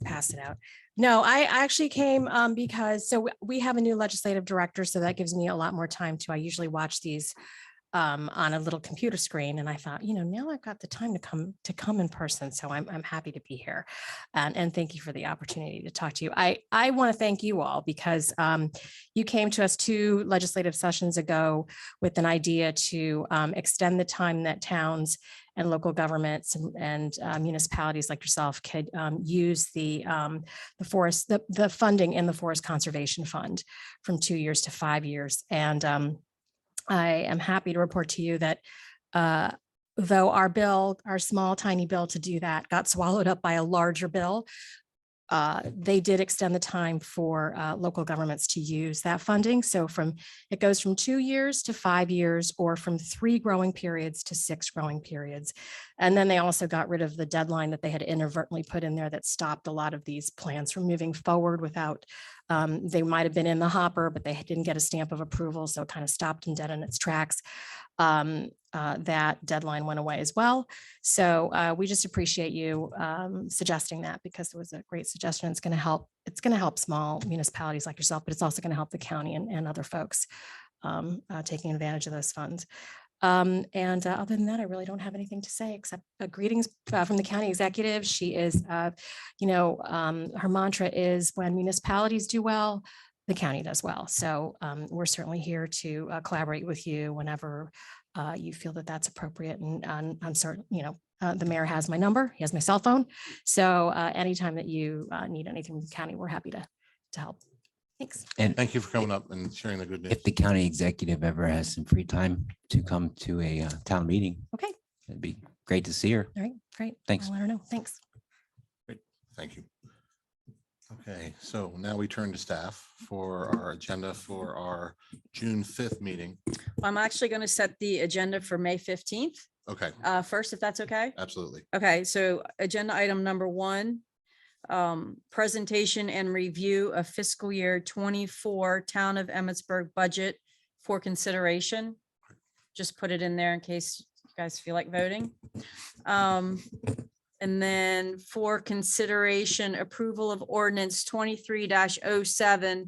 pass it out. No, I actually came because, we have a new legislative director, so that gives me a lot more time I usually watch these on a little computer screen. And I thought, now I've got the time to come in person. So I'm happy to be here. And thank you for the opportunity to talk to you. I want to thank you all because you came to us 2 legislative sessions ago with an idea to extend the time that towns and local governments and municipalities like yourself could use the funding in the Forest Conservation Fund from 2 years to 5 years. And I am happy to report to you that though our small, tiny bill to do that got swallowed up by a larger bill, they did extend the time for local governments to use that funding. So it goes from 2 years to 5 years, or from 3 growing periods to 6 growing periods. And then they also got rid of the deadline that they had inadvertently put in there that stopped a lot of these plans from moving forward without, they might've been in the hopper, but they didn't get a stamp of approval. So it kind of stopped them dead in its tracks. That deadline went away as well. So we just appreciate you suggesting that, because it was a great suggestion. It's going to help small municipalities like yourself, but it's also going to help the county and other folks taking advantage of those funds. Other than that, I really don't have anything to say except greetings from the county executive. She is, her mantra is, when municipalities do well, the county does well. So we're certainly here to collaborate with you whenever you feel that that's appropriate. And on certain, the mayor has my number, he has my cell phone. So anytime that you need anything from the county, we're happy to help. Thanks. And Thank you for coming up and sharing the good news. if the county executive ever has some free time to come to a town meeting, Okay. it'd be great to see her. All right. Great. Thanks. I'll let her know. Thanks. Thank you. Okay, so now we turn to staff for our agenda for our June 5th meeting. I'm actually going to set the agenda for May 15th Okay, first, if that's okay. absolutely. Okay, so agenda item number 1, presentation and review of fiscal year 24 Town of Emmitsburg budget for consideration. just put it in there in case you guys feel like voting. And then for consideration, approval of ordinance 23-07,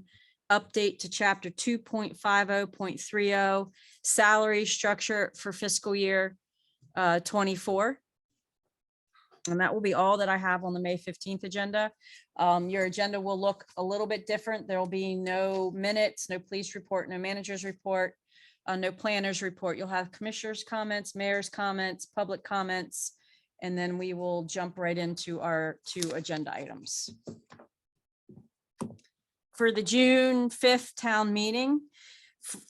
update to chapter 2.50.30, salary structure for fiscal year 24. And that will be all that I have on the May 15th agenda. Your agenda will look a little bit different. There will be no minutes, no police report, no manager's report, no planner's report. You'll have commissioners' comments, mayor's comments, public comments, and then we will jump right into our 2 agenda items. For the June 5th town meeting,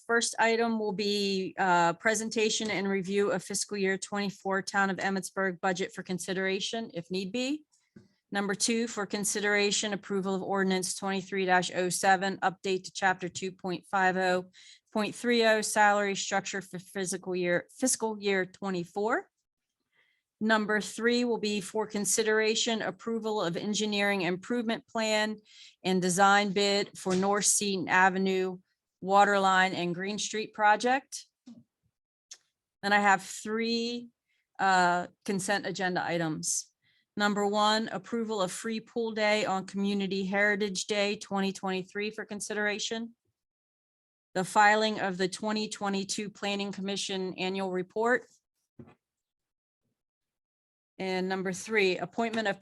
first item will be presentation and review of fiscal year 24 Town of Emmitsburg budget for consideration if need be. Number 2, for consideration, approval of ordinance 23-07, update to chapter 2.50.30, salary structure for fiscal year 24. Number 3 will be for consideration, approval of engineering improvement plan and design bid for North Seaton Avenue Waterline and Green Street project. Then I have 3 consent agenda items. Number 1, approval of free pool day on Community Heritage Day 2023 for consideration. The filing of the 2022 Planning Commission Annual Report. And number 3, appointment of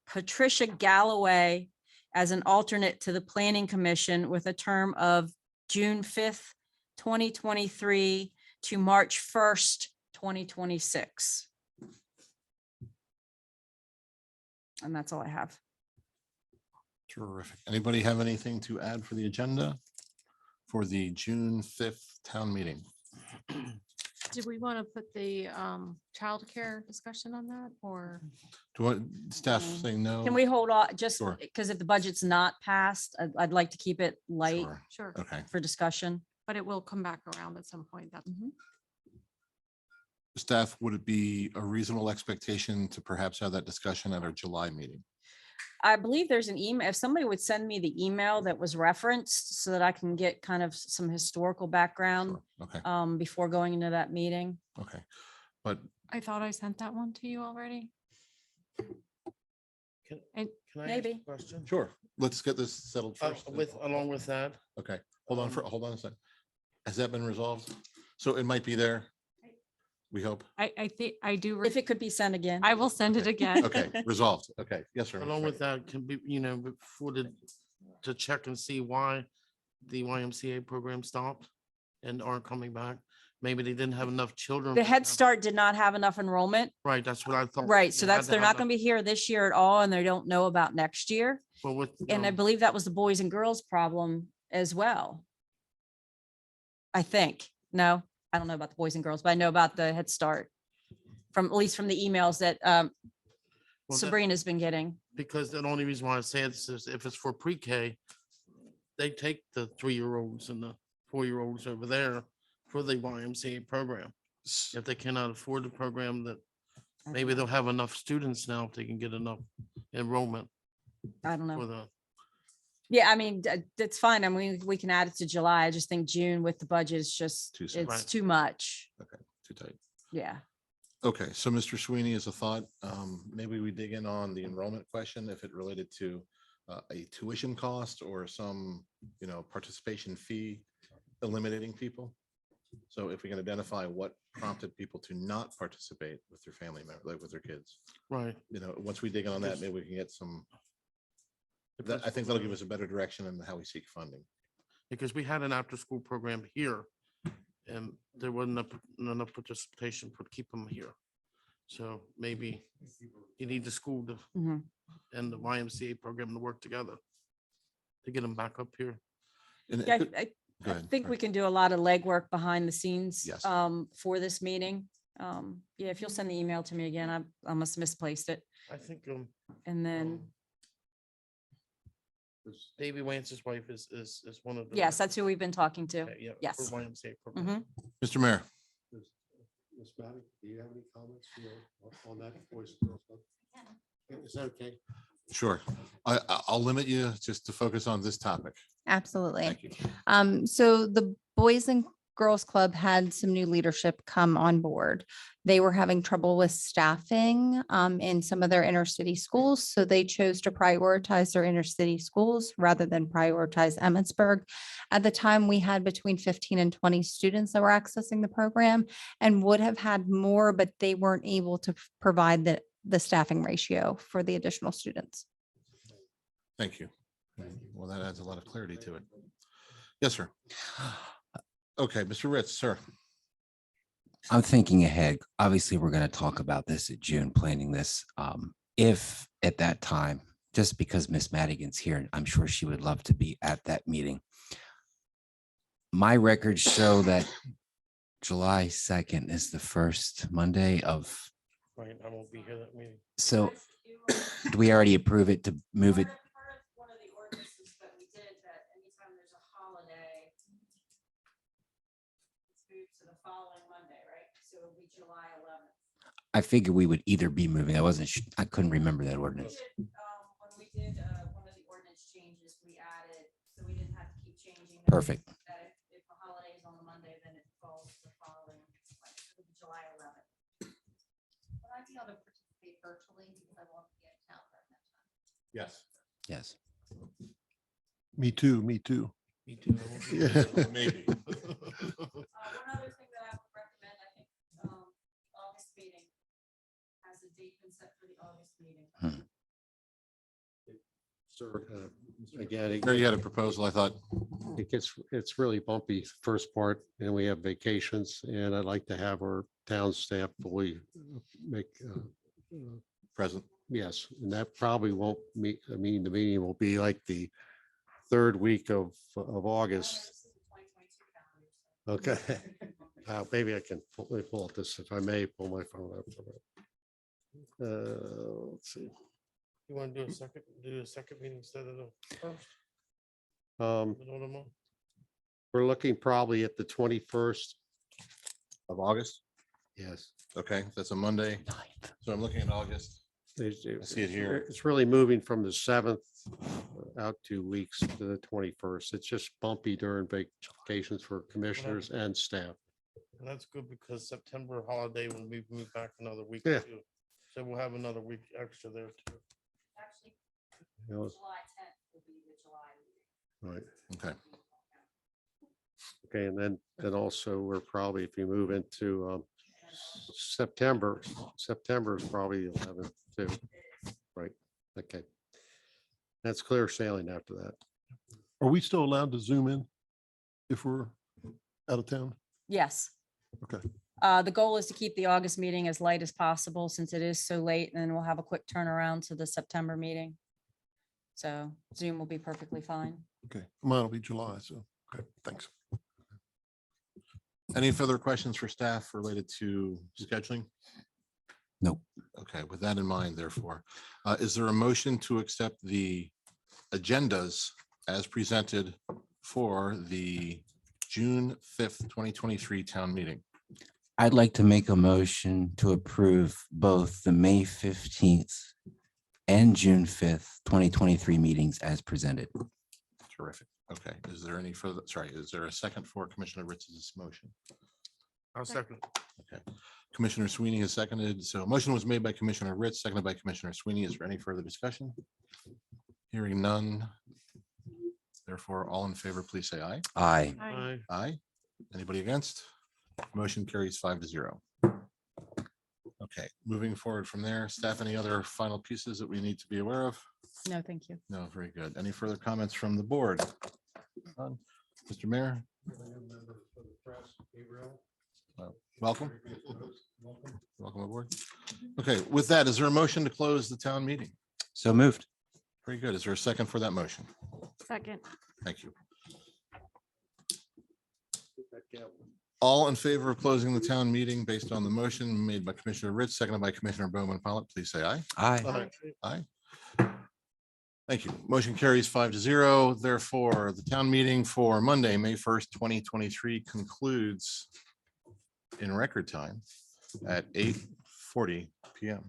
Patricia Galloway as an alternate to the Planning Commission with a term of June 5th, 2023 to March 1st, 2026. And that's all I have. Terrific. Anybody have anything to add for the agenda for the June 5th town meeting? Did we want to put the childcare discussion on that or? Do what staff saying no? Can we hold on just Sure. because if the budget's not passed, I'd like to keep it light Sure. Sure, Okay. for discussion. but it will come back around at some point. That's Staff, would it be a reasonable expectation to perhaps have that discussion at our July meeting? I believe there's an email, if somebody would send me the email that was referenced so that I can get kind of some historical background Sure. Okay, before going into that meeting. okay. But I thought I sent that one to you already. Can And I ask Maybe. a question? sure, let's get this settled first. Along with that, Okay, hold on a second. Has that been resolved? So it might be there. We hope. I think I do. If it could be sent again. I will send it again. Okay, resolved. Okay, yes, sir. along with that can be, before to check and see why the YMCA program stopped and aren't coming back. Maybe they didn't have enough children. The Head Start did not have enough enrollment. Right, that's what I thought. Right, so they're not going to be here this year at all, and they don't know about next year. But with, And I believe that was the boys and girls problem as well. I think. No, I don't know about the boys and girls, but I know about the Head Start from, at least from the emails that well, that- Sabrina's been getting. because the only reason why I say this is if it's for pre-K, they take the 3-year-olds and the 4-year-olds over there for the YMCA program. If they cannot afford the program, that maybe they'll have enough students now if they can get enough enrollment I don't for know. the. Yeah, I mean, that's fine. I mean, we can add it to July. I just think June with the budget is just, Too soon. it's Right. too much. Okay, too tight. Yeah. Okay, so Mr. Sweeney, as a thought, maybe we dig in on the enrollment question, if it related to a tuition cost or some, participation fee eliminating people. So if we can identify what prompted people to not participate with their family member, like with their kids, Right. once we dig in on that, maybe we can get some, I think that'll give us a better direction in how we seek funding. Because we had an after-school program here and there wasn't enough participation to keep them here. So maybe you need the school to Mhm. and the YMCA program to work together to get them back up here. And it Yeah, could- I Go ahead, think sorry. we can do a lot of legwork behind the scenes. Yes. For this meeting. Yeah, if you'll send the email to me again, I must have misplaced it. I think And then, Davy Wance's wife is one of the. yes, that's who we've been talking to. Yeah, for Yes. YMCA program. Mhm. Mr. Mayor, Ms. Maddox, do you have any comments on that? Boys and girls Club? Is that okay? sure. I'll limit you just to focus on this topic. Absolutely. Thank you. So the Boys and Girls Club had some new leadership come on board. They were having trouble with staffing in some of their inner city schools, so they chose to prioritize their inner city schools rather than prioritize Emmitsburg. At the time, we had between 15 and 20 students that were accessing the program and would have had more, but they weren't able to provide the staffing ratio for the additional students. Thank you. Well, that adds a lot of clarity to it. Yes, sir. Okay, Mr. Ritz, sir. I'm thinking ahead. Obviously, we're going to talk about this at June, planning this. If at that time, just because Miss Madigan's here, I'm sure she would love to be at that meeting. My records show that July 2nd is the first Monday of, Right, I won't be here that meeting. so do we already approve it to move it? One of the ordinances that we did that anytime there's a holiday, it's moved to the following Monday, right? So it'll be July 11th. I figured we would either be moving. I couldn't remember that ordinance. When we did one of the ordinance changes, we added, so we didn't have to keep changing. them, Perfect. That if the holiday is on a Monday, then it falls to the following, like, it'll be July 11th. Would I be able to participate virtually because I won't be in town during that time? Yes. Yes. Me too, me too. Me too. I won't be Yeah. here. Maybe. One other thing that I would recommend, I think, August meeting. Has a date been set for the August meeting? Sir, again, There you had a proposal, I thought. it's really bumpy first part, and we have vacations, and I'd like to have our town staff fully make, Present. yes, and that probably won't meet, the meeting will be like the third week of August. Okay. Maybe I can pull up this, if I may, pull my phone up. Let's see. You want to do a second meeting instead of the first? Middle of the month? We're looking probably at the 21st. Of August? Yes. Okay, that's a Monday. So I'm looking at August. I see it here. It's really moving from the 7th out 2 weeks to the 21st. It's just bumpy during vacations for commissioners and staff. And that's good because September holiday will be moved back another week Yeah. or two. So we'll have another week extra there too. Actually, You know, July 10th will be the July meeting. right. Okay. Okay, and then also we're probably, if you move into September is probably 11th too. Right, okay. That's clear sailing after that. Are we still allowed to zoom in if we're out of town? Yes. Okay. The goal is to keep the August meeting as light as possible since it is so late, and then we'll have a quick turnaround to the September meeting. So Zoom will be perfectly fine. Okay, mine will be July, so, okay, thanks. Any further questions for staff related to scheduling? Nope. Okay, with that in mind, therefore, is there a motion to accept the agendas as presented for the June 5th, 2023 town meeting? I'd like to make a motion to approve both the May 15th and June 5th, 2023 meetings as presented. Terrific. Okay, is there any further, sorry, is there a second for Commissioner Ritz's motion? I'll second. Okay, Commissioner Sweeney has seconded. So a motion was made by Commissioner Ritz, seconded by Commissioner Sweeney. Is there any further discussion? Hearing none. Therefore, all in favor, please say aye. Aye. Aye. Aye. Anybody against? Motion carries 5-0. Okay, moving forward from there, staff, any other final pieces that we need to be aware of? No, thank you. No, very good. Any further comments from the board? None. Mr. Mayor? Welcome. Welcome aboard. Okay, with that, is there a motion to close the town meeting? So moved. Very good. Is there a second for that motion? Second. Thank you. All in favor of closing the town meeting based on the motion made by Commissioner Ritz, seconded by Commissioner Bowman Pollitt, please say aye. Aye. Aye. Thank you. Motion carries 5-0. Therefore, the town meeting for Monday, May 1st, 2023 concludes in record time at 8:40 PM.